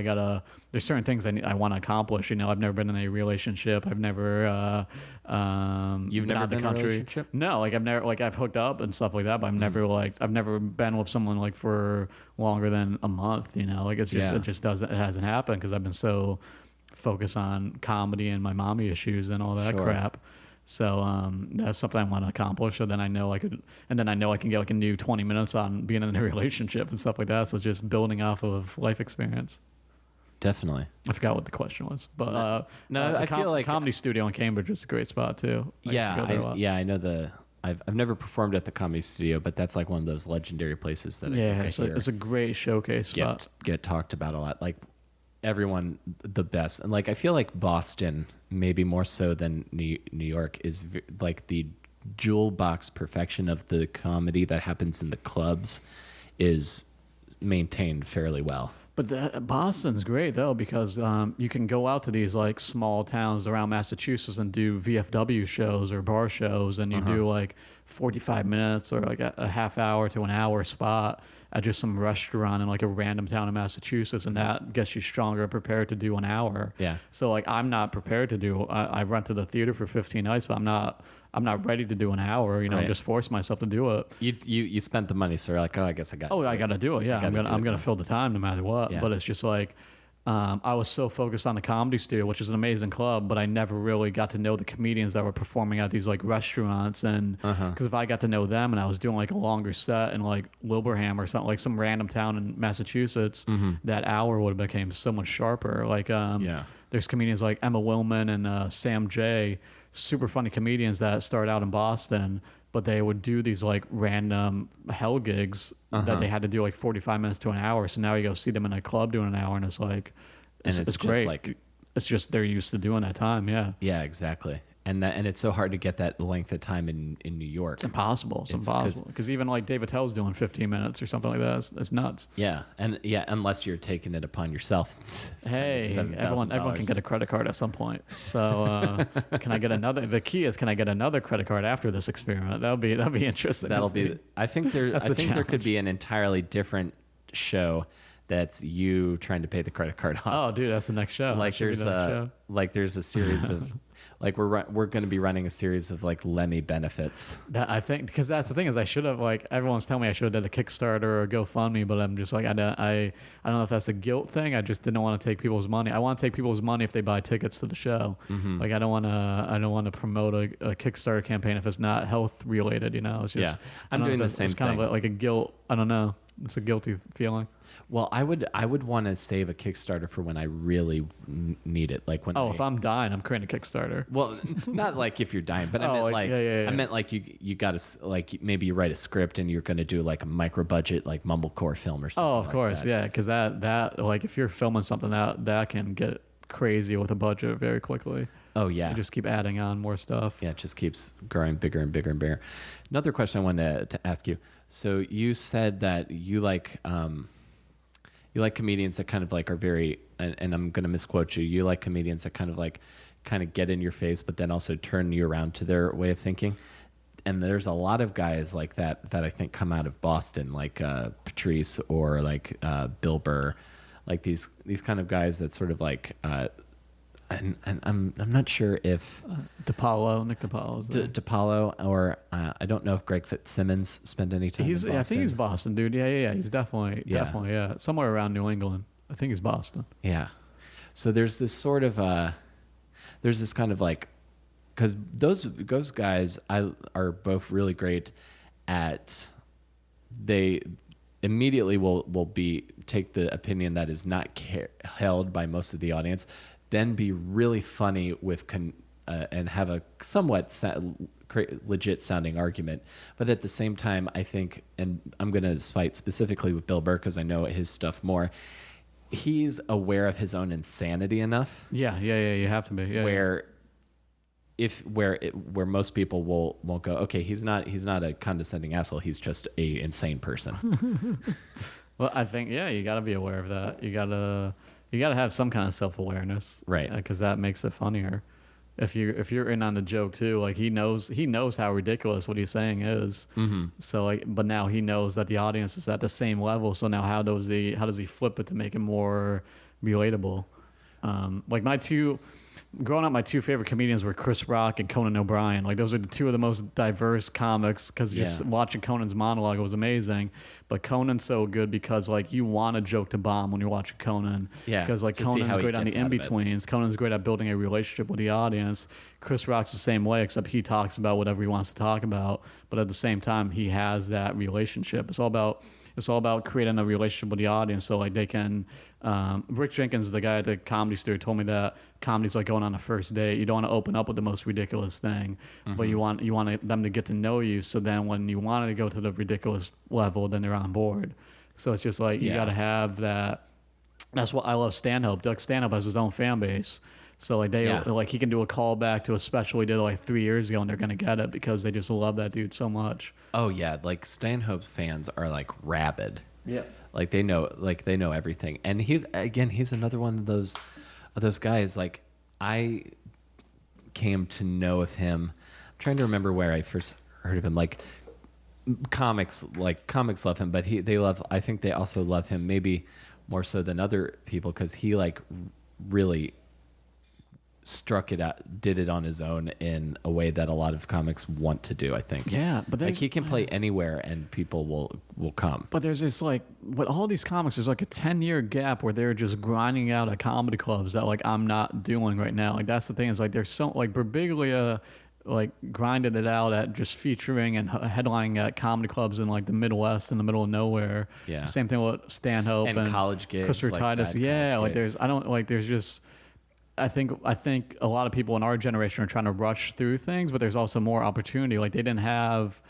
there's certain things I want to accomplish. You know, I've never been in a relationship. I've never, You've never been in a relationship? No, like I've never, like I've hooked up and stuff like that, but I've never been with someone like for longer than a month, you know, like it hasn't happened because I've been so focused on comedy and my mommy issues and all that crap. So that's something I want to accomplish. So then I know I can get like a new 20 minutes on being in a relationship and stuff like that. So it's just building off of life experience. Definitely. I forgot what the question was, but I feel like Comedy Studio in Cambridge is a great spot too. I know I've never performed at the Comedy Studio, but that's like one of those legendary places that it's a great showcase spot. Get talked about a lot. Like everyone, the best, and like I feel like Boston, maybe more so than New York, is like the jewel box perfection of the comedy that happens in the clubs is maintained fairly well. But Boston's great though because you can go out to these like small towns around Massachusetts and do VFW shows or bar shows, and you do like 45 minutes or like a half hour to an hour spot at just some restaurant in like a random town in Massachusetts, and that gets you stronger and prepared to do an hour. Yeah. So like I'm not prepared to do. I rented a theater for 15 nights, but I'm not ready to do an hour. You know, just force myself to do it. You spent the money, so you're like, oh, I guess I got. I got to do it. Yeah, I'm gonna fill the time no matter what. Yeah. But it's just like. I was so focused on the Comedy Studio, which is an amazing club, but I never really got to know the comedians that were performing at these like restaurants. And because if I got to know them and I was doing like a longer set in like Wilbraham or something, like some random town in Massachusetts, that hour would have became so much sharper. Like, there's comedians like Emma Willman and Sam J, super funny comedians that start out in Boston, but they would do these like random hell gigs that they had to do like 45 minutes to an hour. So now you go see them in a club doing an hour, and it's like, it's great. Like, it's just they're used to doing that time. Yeah. Yeah, exactly. And it's so hard to get that length of time in New York. It's impossible. It's impossible. Because even like David Tell's doing 15 minutes or something like that. It's nuts. Yeah, unless you're taking it upon yourself. Hey, everyone can get a credit card at some point. So can I get another? The key is, can I get another credit card after this experiment? That'll be interesting. I think there could be an entirely different show that's you trying to pay the credit card off. Oh, dude, that's the next show. There's a series of like we're going to be running a series of like Lemme benefits. That I think, because that's the thing is, I should have, like, everyone's telling me I should have did a Kickstarter or a GoFundMe, but I'm just like, I don't know if that's a guilt thing. I just didn't want to take people's money. I want to take people's money if they buy tickets to the show. Mm-hmm. Like I don't want to promote a Kickstarter campaign if it's not health related. You know, it's just I'm doing the same it's thing. Kind of like a guilt. I don't know. It's a guilty feeling. Well, I would want to save a Kickstarter for when I really need it, like when. If I'm dying, I'm creating a Kickstarter. Well, not like if you're dying, but I meant like you got to, like, maybe you write a script and you're going to do like a micro budget like mumblecore film or something. Oh, of course, that. Yeah, because that like if you're filming something that can get crazy with a budget very quickly. Oh yeah, you just keep adding on more stuff. Yeah, it just keeps growing bigger and bigger and bigger. Another question I wanted to ask you. So you said that you like comedians that kind of like are very, and I'm going to misquote you. You like comedians that kind of get in your face, but then also turn you around to their way of thinking. And there's a lot of guys like that I think come out of Boston, like Patrice or like Bill Burr, like these kind of guys that sort of like. And I'm not sure if Nick DiPaolo's DiPaolo, or I don't know if Greg Fitzsimmons spent any time in Boston. I think he's Boston, dude. Yeah. He's definitely somewhere around New England. I think he's Boston. Yeah. So there's this sort of there's this kind of like, because those guys are both really great at, they immediately will take the opinion that is not held by most of the audience, then be really funny with and have a somewhat legit sounding argument. But at the same time, I think, and I'm going to fight specifically with Bill Burr because I know his stuff more, he's aware of his own insanity enough. Yeah, you have to be. Yeah, where most people won't go, okay, he's not a condescending asshole, he's just a insane person. Well, I think you got to be aware of that. You got to have some kind of self-awareness, right? Because that makes it funnier. If you're in on the joke too, like he knows how ridiculous what he's saying is. Mm-hmm. So like, but now he knows that the audience is at the same level. So now how does he flip it to make it more relatable? Growing up, my two favorite comedians were Chris Rock and Conan O'Brien. Like those are the two of the most diverse comics, because just watching Conan's monologue was amazing. But Conan's so good because like you want a joke to bomb when you're watching Conan. Yeah. Because like Conan's great on the in-betweens. Conan's great at building a relationship with the audience. Chris Rock's the same way, except he talks about whatever he wants to talk about. But at the same time, he has that relationship. It's all about creating a relationship with the audience, so like they can. Rick Jenkins, the guy at the Comedy Store, told me that comedy's like going on a first date. You don't want to open up with the most ridiculous thing, but you want them to get to know you. So then when you want to go to the ridiculous level, then they're on board. So it's just like you got to have that. That's what I love stand-up. Doug Stanhope has his own fan base. So like like he can do a callback to a special he did like 3 years ago, and they're gonna get it because they just love that dude so much. Oh yeah, like Stanhope fans are like rabid. Yeah, like they know everything. And he's another one of those guys. Like I came to know of him. I'm trying to remember where I first heard of him. Like comics love him, but I think they also love him maybe more so than other people because he like really struck it out, did it on his own in a way that a lot of comics want to do, I think. Yeah, but like he can play anywhere and people will come. But there's this like, with all these comics, there's like a 10-year gap where they're just grinding out at comedy clubs that like I'm not doing right now. Like that's the thing, is like there's so like Birbiglia like grinded it out at just featuring and headlining at comedy clubs in like the Midwest, in the middle of nowhere. Yeah. Same thing with Stanhope and college gigs, Christopher like Titus. Yeah, like gigs. there's just. I think a lot of people in our generation are trying to rush through things, but there's also more opportunity. Like they didn't have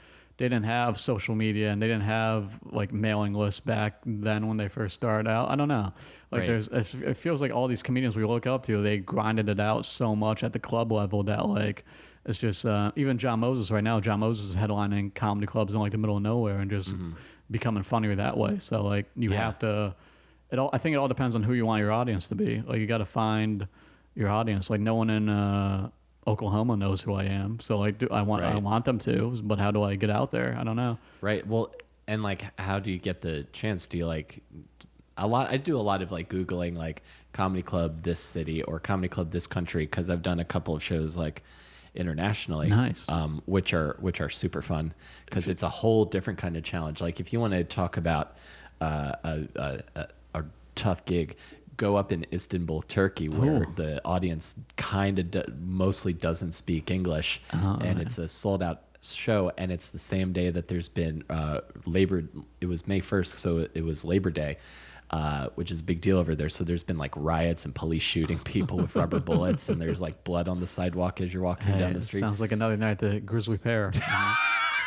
social media, and they didn't have like mailing lists back then when they first started out. I don't know. Like Right. it feels like all these comedians we look up to, they grinded it out so much at the club level that like it's just even John Moses right now. John Moses is headlining comedy clubs in like the middle of nowhere and just becoming funnier that way. So like you Yeah. have to. I think it all depends on who you want your audience to be. Like you got to find your audience. Like no one in Oklahoma knows who I am, so like I want them to, but how do I get out there? I don't know. Right. Well, and like, how do you get the chance? Do you like I do a lot of like Googling like comedy club this city or comedy club this country, because I've done a couple of shows like internationally, Nice. which are super fun because it's a whole different kind of challenge. Like if you want to talk about a tough gig, go up in Istanbul, Turkey, where the audience kind of mostly doesn't speak English, and it's a sold out show, and it's the same day that there's been it was May 1st, so it was Labor Day, which is a big deal over there. So there's been like riots and police shooting people with rubber bullets, and there's like blood on the sidewalk as you're walking down the street. Sounds like another night at the Grizzly Pear.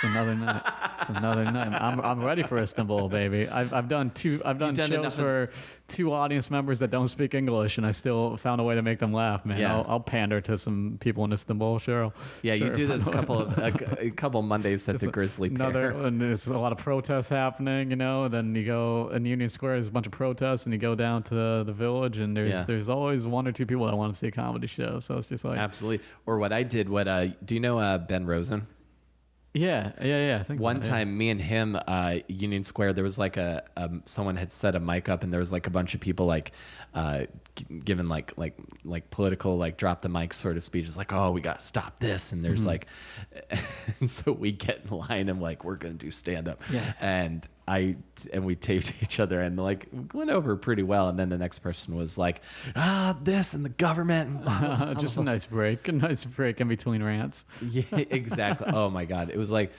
It's another night. It's another night. I'm ready for Istanbul, baby. I've done shows for 2 audience members that don't speak English, and I still found a way to make them laugh, man. Yeah. I'll pander to some people in Istanbul, sure. Yeah, sure. you do this a couple Mondays at the Grizzly Pear. And there's a lot of protests happening, and then you go in Union Square, there's a bunch of protests, and you go down to the Village, and there's always 1 or 2 people that want to see a comedy show. So it's just like Absolutely. Or what I did, do you know Ben Rosen? Yeah. I think One time, me and him, Union Square, there was like someone had set a mic up, and there was like a bunch of people like giving like political like drop the mic sort of speeches, like, oh, we got to stop this, and there's like, and so we get in line and like, we're gonna do stand up, and we taped each other and like went over pretty well, and then the next person was like, this and the government, and just a nice break in between rants. Yeah, exactly. Oh my God, it was like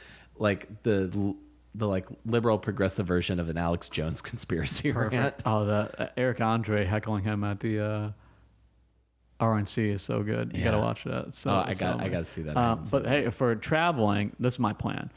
the like liberal progressive version of an Alex Jones conspiracy rant. Oh, the Eric Andre heckling him at the RNC is so good. You gotta watch that. So I gotta see that. But hey, for traveling, this is my plan.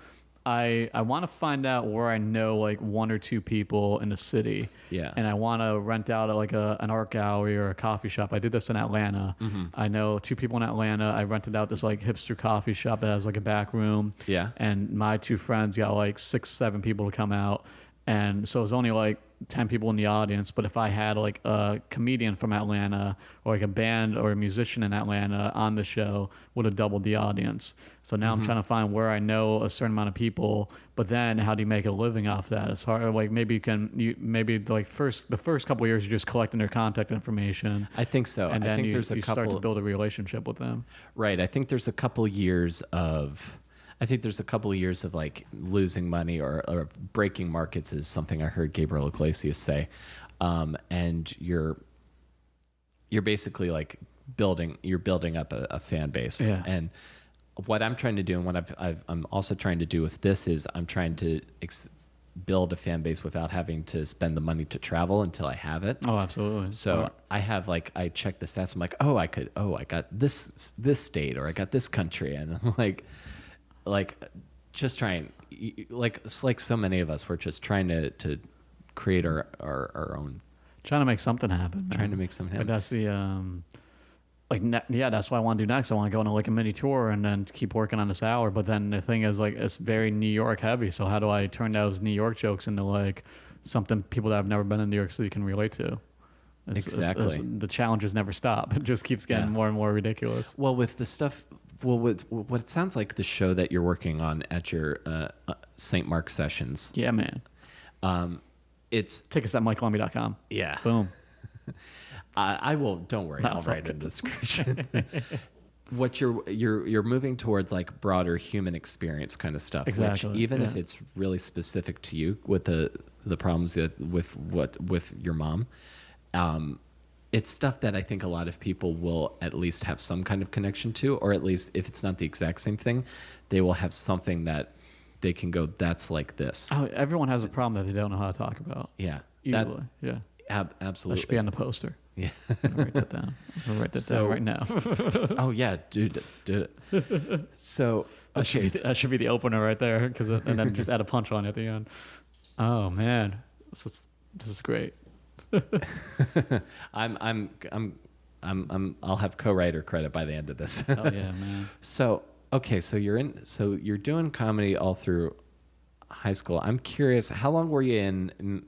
I want to find out where I know like 1 or 2 people in the city. Yeah. And I want to rent out like an art gallery or a coffee shop. I did this in Atlanta. I know 2 people in Atlanta. I rented out this like hipster coffee shop that has like a back room. Yeah. And my 2 friends got like 6, 7 people to come out. And so it was only like 10 people in the audience, but if I had like a comedian from Atlanta or like a band or a musician in Atlanta on the show, would have doubled the audience. So now I'm trying to find where I know a certain amount of people, but then how do you make a living off that? It's hard. Like maybe the first couple of years you're just collecting their contact information. I think so. And then I think you there's start to build a relationship with them. Right. I think there's a couple years of like losing money or breaking markets is something I heard Gabriel Iglesias say. And you're basically like building up a fan base. Yeah. And what I'm trying to do, and what I'm also trying to do with this, is I'm trying to build a fan base without having to spend the money to travel until I have it. Oh, absolutely. So I have I check the stats. I'm like, I got this state, or I got this country, and I'm like just trying, like so many of us, we're just trying to create our own. Trying to make something happen. Trying to make something happen. But that's the that's what I want to do next. I want to go on like a mini tour and then keep working on this hour. But then the thing is, like, it's very New York heavy. So how do I turn those New York jokes into like something people that have never been in New York City can relate to? Exactly. The challenges never stop. It just keeps getting more and more ridiculous. Well, with the stuff, with what it sounds like the show that you're working on at your St. Mark sessions. Yeah, man. It's tickets at MikeLemme.com. Yeah. Boom. I will. Don't worry. I'll write in the description. What you're moving towards, like, broader human experience kind of stuff. Exactly. Which, even if it's really specific to you with the problems with your mom, it's stuff that I think a lot of people will at least have some kind of connection to, or at least if it's not the exact same thing, they will have something that they can go, that's like this. Oh, everyone has a problem that they don't know how to talk about. Yeah. Easily. Yeah. Absolutely. That should be on the poster. Yeah. I'm gonna write that down. I'm gonna write that down right now. Oh yeah, dude, do it. So okay, that should be the opener right there, and then just add a punchline at the end. Oh man, this is great. I'll have co-writer credit by the end of this. Oh yeah, man. So okay, so you're doing comedy all through high school. I'm curious, how long were you in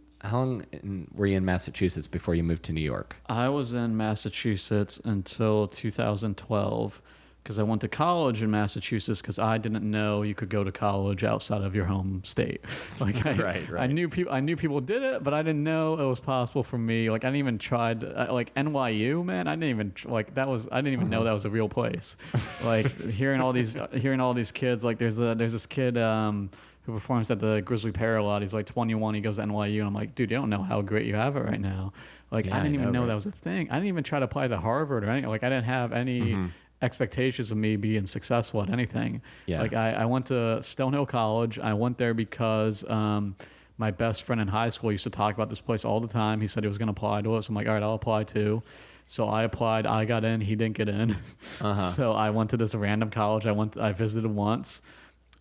Massachusetts before you moved to New York? I was in Massachusetts until 2012 because I went to college in Massachusetts because I didn't know you could go to college outside of your home state. Like Right. I knew people did it, but I didn't know it was possible for me. Like I didn't even try like NYU, man. I didn't even I didn't even know that was a real place. Like hearing all these kids. Like there's this kid who performs at the Grizzly Pear a lot. He's like 21. He goes to NYU, and I'm like, dude, you don't know how great you have it right now. Like Yeah, I didn't even know right? that was a thing. I didn't even try to apply to Harvard or anything. Like I didn't have any expectations of me being successful at anything. Yeah. Like I went to Stonehill College. I went there because my best friend in high school used to talk about this place all the time. He said he was going to apply to it. So I'm like, all right, I'll apply too. So I applied. I got in. He didn't get in. So I went to this random college. I visited once.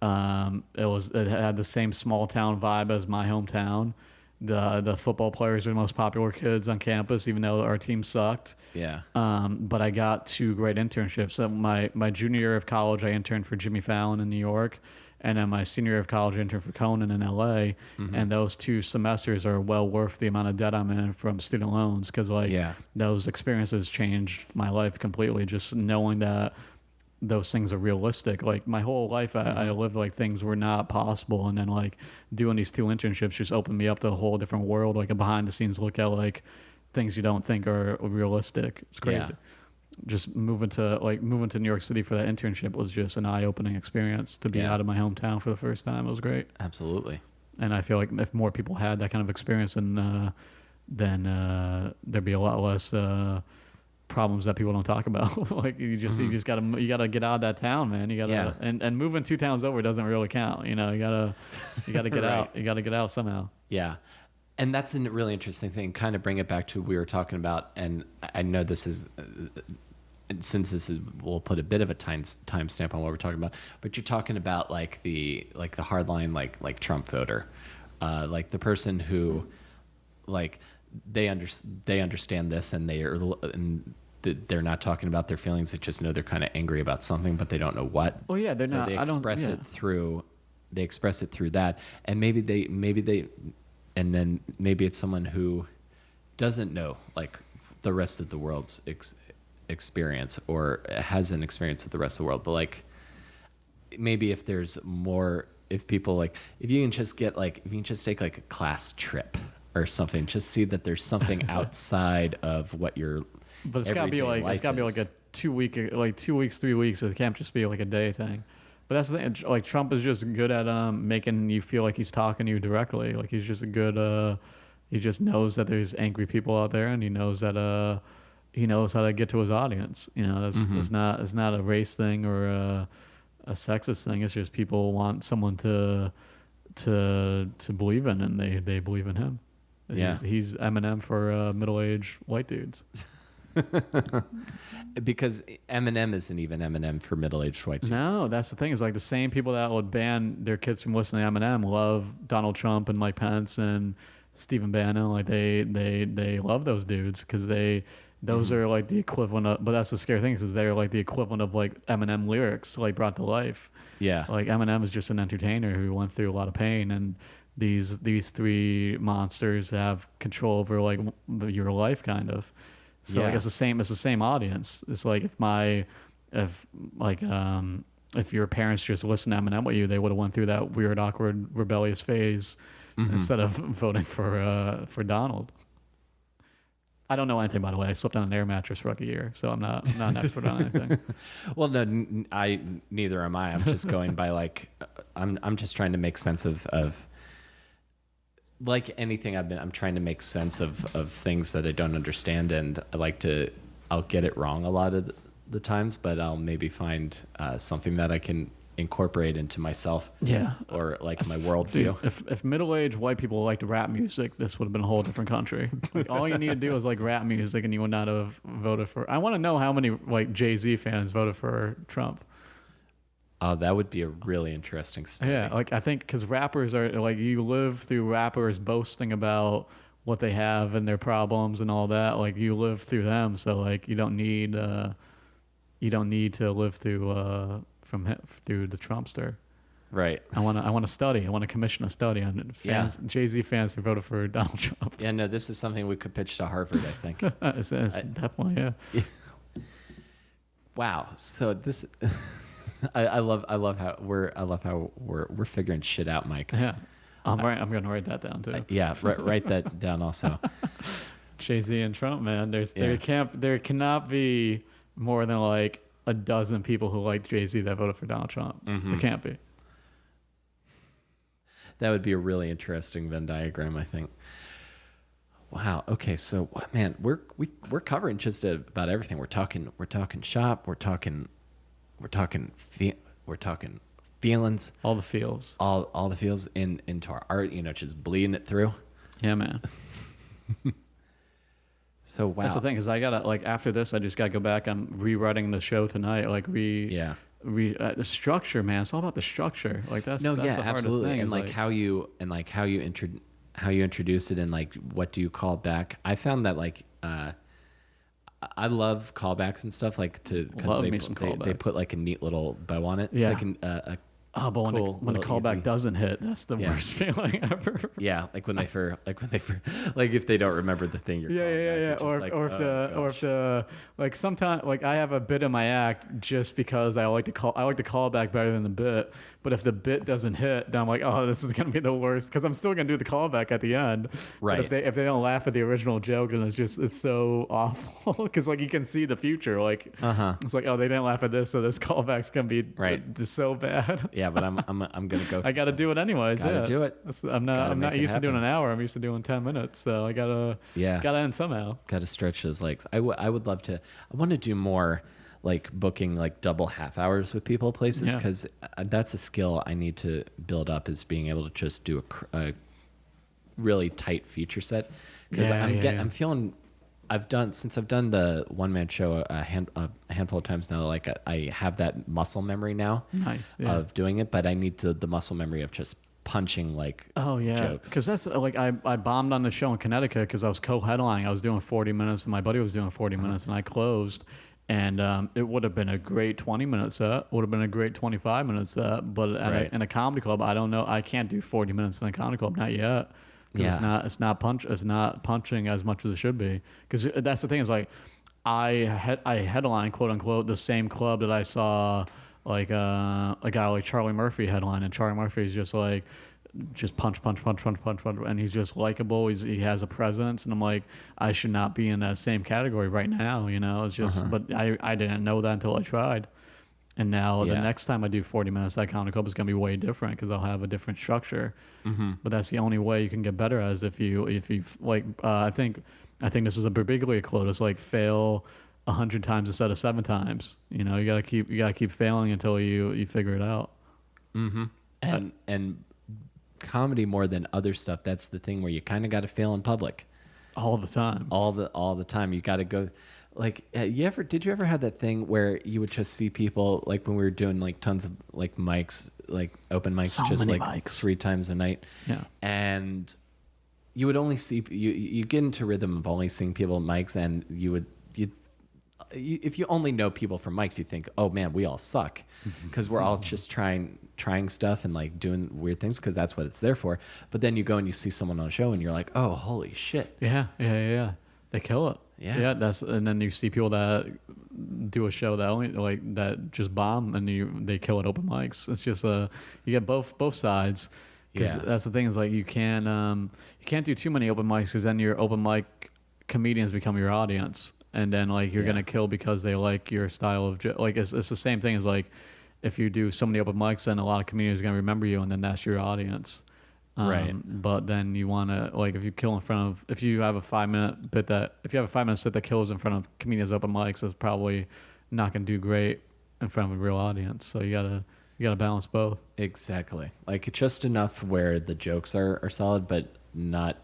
It had the same small town vibe as my hometown. The football players were the most popular kids on campus, even though our team sucked. Yeah. But I got 2 great internships. So my junior year of college, I interned for Jimmy Fallon in New York. And then my senior year of college, I interned for Conan in LA. And those 2 semesters are well worth the amount of debt I'm in from student loans. Because those experiences changed my life completely. Just knowing that those things are realistic. Like my whole life, I lived like things were not possible. And then like doing these 2 internships just opened me up to a whole different world, like a behind the scenes look at like things you don't think are realistic. It's crazy. Yeah. Just moving to New York City for that internship was just an eye-opening experience to be out of my hometown for the first time. It was great. Absolutely. And I feel like if more people had that kind of experience, then there'd be a lot less problems that people don't talk about. Like you gotta get out of that town, man. You gotta and moving 2 towns over doesn't really count. You know, you gotta get out. You gotta get out somehow. Yeah. And that's a really interesting thing. Kind of bring it back to what we were talking about. And I know this is, since this is, we'll put a bit of a timestamp on what we're talking about. But you're talking about like the hardline like Trump voter, like the person who, like they understand this and they're not talking about their feelings. They just know they're kind of angry about something, but they don't know what. Well, yeah, they're not. They express it through that, and maybe they. And then maybe it's someone who doesn't know like the rest of the world's experience or has an experience of the rest of the world. But like maybe if there's more, if people like, if you can just take like a class trip or something, just see that there's something outside of what your But it's gotta be like a 2 week, like 2 weeks, 3 weeks. It can't just be like a day thing. But that's the thing. Like Trump is just good at making you feel like he's talking to you directly. Like he's just good. He just knows that there's angry people out there, and he knows that he knows how to get to his audience. You know, it's not a race thing or a sexist thing. It's just people want someone to believe in, and they believe in him. Yeah. He's Eminem for middle-aged white dudes. Because Eminem isn't even Eminem for middle-aged white dudes. No, that's the thing. Is like the same people that would ban their kids from listening to Eminem love Donald Trump and Mike Pence and Stephen Bannon. Like they love those dudes because those are like the equivalent of. But that's the scary thing is they're like the equivalent of like Eminem lyrics like brought to life. Yeah. Like Eminem is just an entertainer who went through a lot of pain, and these 3 monsters have control over like your life kind of. So like it's the same audience. It's like if your parents just listened to Eminem with you, they would have went through that weird, awkward, rebellious phase instead of voting for Donald. I don't know anything, by the way. I slept on an air mattress for like a year, so I'm not an expert on anything. Well, no, neither am I. I'm just going by like I'm just trying to make sense of like anything I'm trying to make sense of things that I don't understand, and I'll get it wrong a lot of the times, but I'll maybe find something that I can incorporate into myself. Yeah. Or like my worldview. If middle-aged white people liked rap music, this would have been a whole different country. Like, all you need to do is like rap music, and you would not have voted for. I want to know how many like Jay-Z fans voted for Trump. Oh, that would be a really interesting study. Yeah, like I think because rappers are like, you live through rappers boasting about what they have and their problems and all that. Like, you live through them, so like you don't need to live through through the Trumpster. Right. I want to study. I want to commission a study on fans, Jay-Z fans who voted for Donald Trump. Yeah, no, this is something we could pitch to Harvard, I think. it's definitely, yeah. Wow. So this, I love how we're figuring shit out, Mike. Yeah. I'm going to write that down too. Yeah, write that down also. Jay-Z and Trump, man. There cannot be more than like a dozen people who like Jay-Z that voted for Donald Trump. Mm-hmm. There can't be. That would be a really interesting Venn diagram, I think. Wow. Okay. So, man, we're covering just about everything. We're talking shop. We're talking feelings. All the feels. All the feels into our art. Just bleeding it through. Yeah, man. So wow. That's the thing, is I gotta, like, after this, I just gotta go back. I'm rewriting the show tonight. Like the structure, man. It's all about the structure. Like that's the hardest absolutely. thing. And like how you introduced it, and like what do you call back? I found that like I love callbacks and stuff, like because they put like a neat little bow on it. Yeah. It's like a but cool, when a callback easy doesn't hit, that's the worst feeling ever. Yeah, like when they like if they don't remember the thing you're calling back, or if the like sometimes, like, I have a bit in my act just because I like the callback better than the bit. But if the bit doesn't hit, then I'm like, oh, this is gonna be the worst, because I'm still gonna do the callback at the end. Right. But if they don't laugh at the original joke, then it's so awful, because like you can see the future. Like it's like, oh, they didn't laugh at this, so this callback's gonna be just so bad. Yeah, but I'm gonna go. I got to do it anyways. Gotta do it. I'm not used to doing an hour. I'm used to doing 10 minutes. So I gotta end somehow. Gotta stretch those legs. I would love to. I want to do more like booking like double half hours with people places, because that's a skill I need to build up, is being able to just do a really tight feature set, because I'm feeling. I've done the one-man show a handful of times now. Like I have that muscle memory now of doing it, but I need the muscle memory of just punching like jokes. Because that's like I bombed on the show in Connecticut because I was co-headlining. I was doing 40 minutes, and my buddy was doing 40 minutes, and I closed. And it would have been a great 20-minute set. Would have been a great 25-minute set. But in a comedy club, I don't know. I can't do 40 minutes in a comedy club, not yet. It's not punching as much as it should be. Because that's the thing, is like I headline, quote unquote, the same club that I saw like a guy like Charlie Murphy headline, and Charlie Murphy is just like punch, and he's just likable. He has a presence, and I'm like, I should not be in that same category right now. It's just, but I didn't know that until I tried. And now the next time I do 40 minutes at comedy club is going to be way different, because I'll have a different structure. But that's the only way you can get better, as if you like, I think this is a Birbiglia quote. It's like, fail 100 times instead of 7 times. You gotta keep failing until you figure it out. And comedy, more than other stuff, that's the thing where you kind of got to fail in public all the time. All the time. You got to go. Like, did you ever have that thing where you would just see people, like when we were doing like tons of like mics, like open mics, so just like mics. 3 times a night, and you would only see you get into rhythm of only seeing people at mics, and you if you only know people from mics, you think, oh man, we all suck, because we're all just trying stuff and like doing weird things, because that's what it's there for. But then you go and you see someone on a show, and you're like, oh, holy shit. Yeah. They kill it. Yeah. And then you see people that do a show that only like that just bomb, and they kill at open mics. It's just you get both sides. Because that's the thing, is like you can't do too many open mics, because then your open mic comedians become your audience. And then like you're gonna kill because they like your style of like it's the same thing as like if you do so many open mics, then a lot of comedians are gonna remember you, and then that's your audience. Right. But then you wanna, like, if you have a 5-minute bit if you have a 5-minute set that kills in front of comedians open mics, it's probably not gonna do great in front of a real audience. So you You got to balance both. Exactly. Like just enough where the jokes are solid, but not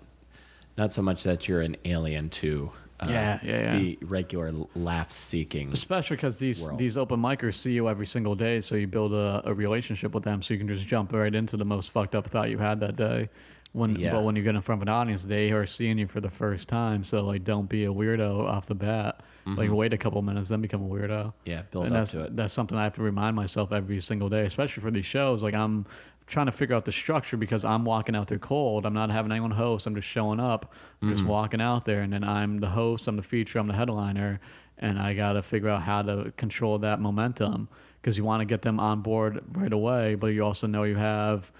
so much that you're an alien to the regular laugh-seeking. Especially because these open micers see you every single day, so you build a relationship with them, so you can just jump right into the most fucked up thought you had that day. But when you get in front of an audience, they are seeing you for the first time, so like don't be a weirdo off the bat. Like wait a couple minutes, then become a weirdo. Yeah, build up to it. That's something I have to remind myself every single day, especially for these shows. Like I'm trying to figure out the structure because I'm walking out there cold. I'm not having anyone host. I'm just showing up. I'm just walking out there, and then I'm the host. I'm the feature. I'm the headliner, and I got to figure out how to control that momentum because you want to get them on board right away, but you also know you have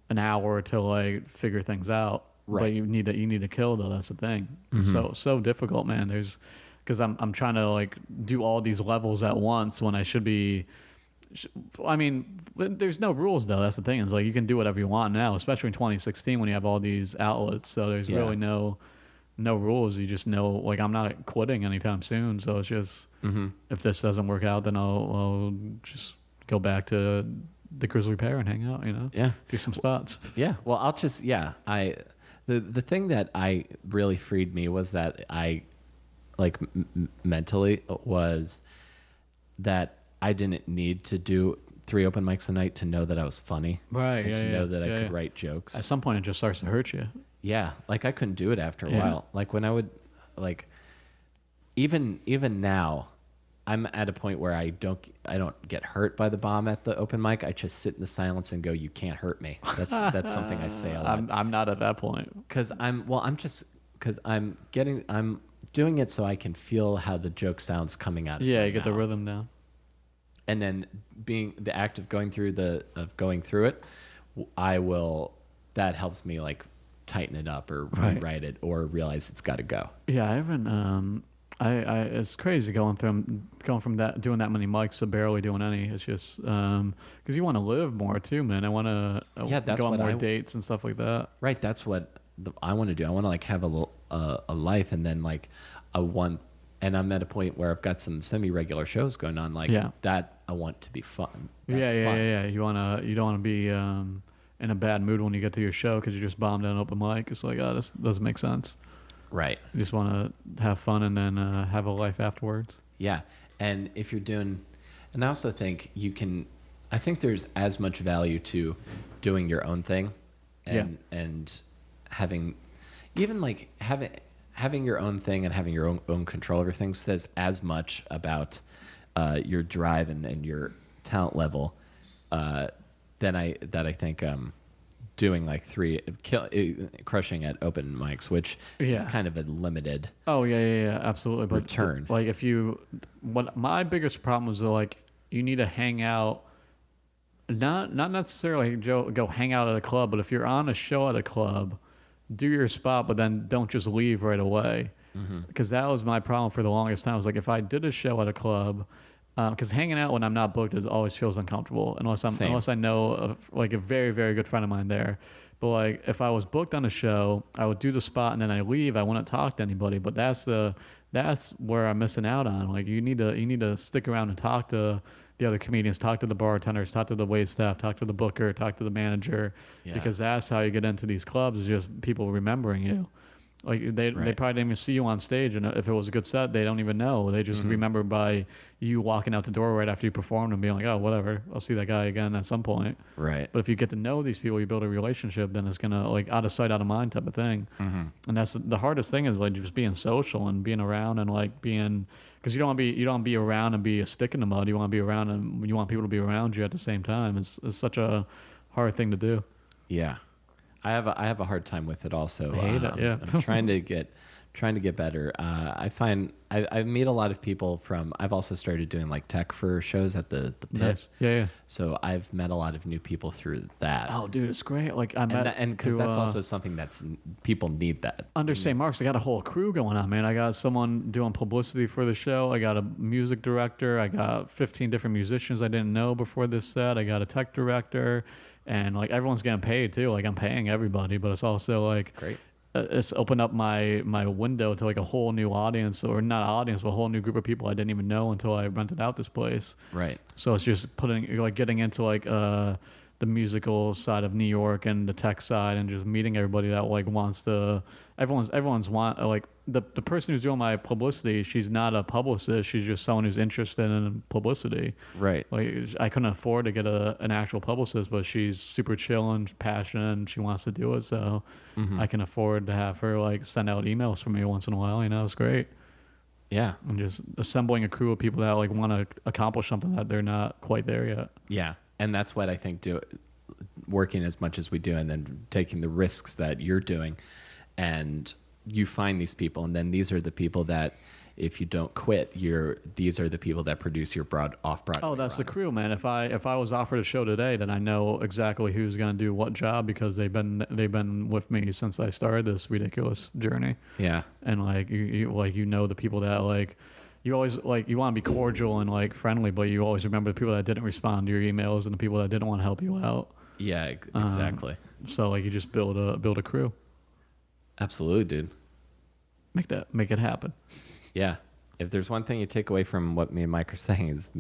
an hour to like figure things out. Right. But you need to kill though. That's the thing. It's so difficult, man. Because I'm trying to like do all these levels at once when I should be. I mean, there's no rules though. That's the thing. It's like you can do whatever you want now, especially in 2016 when you have all these outlets. So there's really no rules. You just know like I'm not quitting anytime soon. So it's just if this doesn't work out, then I'll just go back to the Grizzly Pear and hang out. Do some spots. Yeah. Well, I'll just the thing that I really freed me was that I like mentally was that I didn't need to do 3 open mics a night to know that I was funny. Right. And to know that I could write jokes. At some point, it just starts to hurt you. Yeah. Like I couldn't do it after a while. Like when I would, like, even now, I'm at a point where I don't get hurt by the bomb at the open mic. I just sit in the silence and go, "You can't hurt me." That's something I say a lot. I'm not at that point. Because I'm doing it so I can feel how the joke sounds coming out of my you get the mouth. rhythm down. And then being the act of going through it, that helps me like tighten it up or rewrite it or realize it's got to go. Yeah, I haven't. It's crazy going from that doing that many mics to barely doing any. It's just because you want to live more too, man. I want to go on more dates and stuff like that. Right, that's what I want to do. I want to like have a life, and then like and I'm at a point where I've got some semi-regular shows going on, like that. I want to be fun. That's fun. Yeah. You don't want to be in a bad mood when you get to your show because you just bombed an open mic. It's like, oh, this doesn't make sense. Right. You just want to have fun and then have a life afterwards. Yeah, and if you're doing, and I also think I think there's as much value to doing your own thing, and having, even like having your own thing and having your own control over things says as much about your drive and your talent level that I think doing like crushing at open mics, which is kind of a limited absolutely return. What my biggest problem was like you need to hang out, not necessarily go hang out at a club, but if you're on a show at a club, do your spot, but then don't just leave right away. Because that was my problem for the longest time. I was like, if I did a show at a club, because hanging out when I'm not booked always feels uncomfortable unless I know like a very, very good friend of mine there. But like if I was booked on a show, I would do the spot and then I leave. I wouldn't talk to anybody. But that's where I'm missing out on. Like you need to stick around and talk to the other comedians, talk to the bartenders, talk to the wait staff, talk to the booker, talk to the manager, because that's how you get into these clubs, is just people remembering you. Like they probably didn't even see you on stage, and if it was a good set, they don't even know. They just remember by you walking out the door right after you performed and being like, oh, whatever, I'll see that guy again at some point. Right. But if you get to know these people, you build a relationship, then it's gonna like out of sight, out of mind type of thing. And that's the hardest thing, is like just being social and being around and like being, because you don't want to be around and be a stick in the mud. You want to be around and you want people to be around you at the same time. It's such a hard thing to do. Yeah. I have a hard time with it also. I hate it. Yeah. I'm trying to get better. I find I meet a lot of people from. I've also started doing like tech for shows at the pit. Yes. Yeah. So I've met a lot of new people through that. Oh, dude, it's great. Like I met, and because that's also something that's people need that. Under St. Mark's, I got a whole crew going on, man. I got someone doing publicity for the show. I got a music director. I got 15 different musicians I didn't know before this set. I got a tech director. And like everyone's getting paid too. Like I'm paying everybody, but it's also like great. it's opened up my window to like a whole new audience, or not audience, but a whole new group of people I didn't even know until I rented out this place. Right. So it's just getting into like the musical side of New York and the tech side, and just meeting everybody that like wants to. Everyone's want like the person who's doing my publicity. She's not a publicist. She's just someone who's interested in publicity. Right. Like I couldn't afford to get an actual publicist, but she's super chill and passionate, and she wants to do it. So I can afford to have her like send out emails for me once in a while. It's great. Yeah. And just assembling a crew of people that like want to accomplish something that they're not quite there yet. Yeah. And that's what I think working as much as we do, and then taking the risks that you're doing, and you find these people, and then these are the people that, if you don't quit, these are the people that produce your off-Broadway. Oh, that's the crew, man. If I was offered a show today, then I know exactly who's going to do what job, because they've been with me since I started this ridiculous journey. Yeah. And like you know the people that like. You always you want to be cordial and like friendly, but you always remember the people that didn't respond to your emails and the people that didn't want to help you out. Yeah, exactly. So like you just build a crew. Absolutely, dude. Make it happen. Yeah. If there's one thing you take away from what me and Mike are saying, is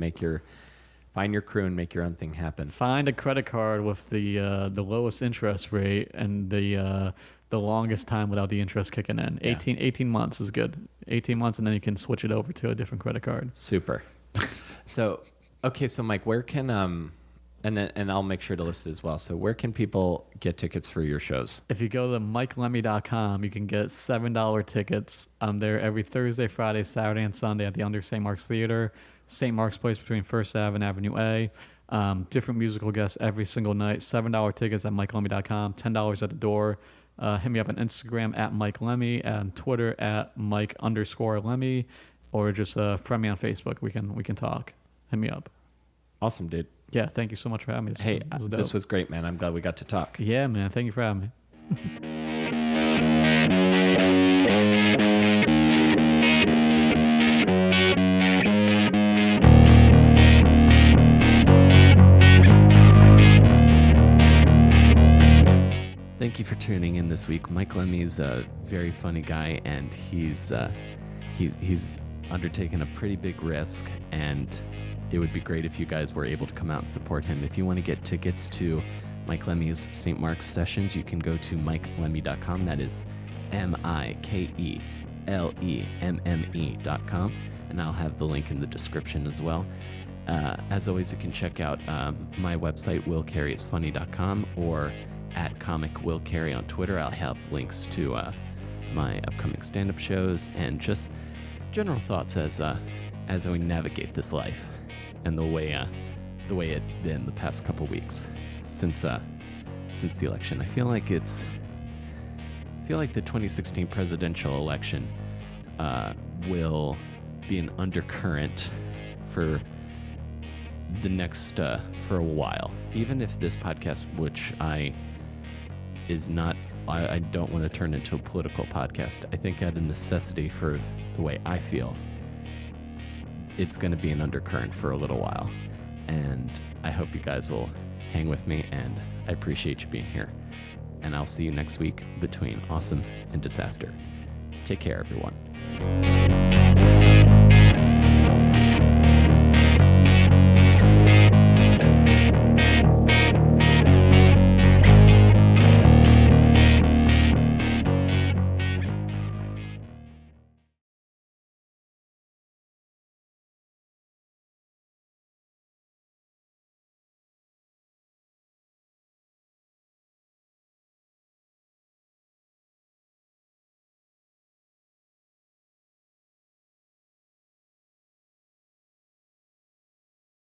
find your crew and make your own thing happen. Find a credit card with the lowest interest rate and the longest time without the interest kicking in. Yeah. 18 months is good. 18 months, and then you can switch it over to a different credit card. Super. So Mike, where can and I'll make sure to list it as well. So where can people get tickets for your shows? If you go to MikeLemme.com, you can get $7 tickets. I'm there every Thursday, Friday, Saturday, and Sunday at the Under St. Mark's Theater, St. Mark's Place between First Ave and Avenue A. Different musical guests every single night. $7 tickets at MikeLemme.com, $10 at the door. Hit me up on Instagram at Mike Lemme, and Twitter at Mike_Lemme, or just friend me on Facebook. We can talk. Hit me up. Awesome, dude. Yeah, thank you so much for having me. This was great, man. I'm glad we got to talk. Yeah, man. Thank you for having me. Thank you for tuning in this week. Mike Lemme is a very funny guy, and he's undertaken a pretty big risk, and it would be great if you guys were able to come out and support him. If you want to get tickets to Mike Lemme's St. Mark's sessions, you can go to MikeLemme.com. That is MikeLemme.com, and I'll have the link in the description as well. As always, you can check out my website, willcarryisfunny.com, or at Comic Will Carry on Twitter. I'll have links to my upcoming stand-up shows and just general thoughts as we navigate this life and the way it's been the past couple weeks since the election. I feel like the 2016 presidential election will be an undercurrent for the next for a while. Even if this podcast, which I don't want to turn into a political podcast. I think out of necessity for the way I feel, it's going to be an undercurrent for a little while. And I hope you guys will hang with me, and I appreciate you being here. And I'll see you next week between awesome and disaster. Take care, everyone.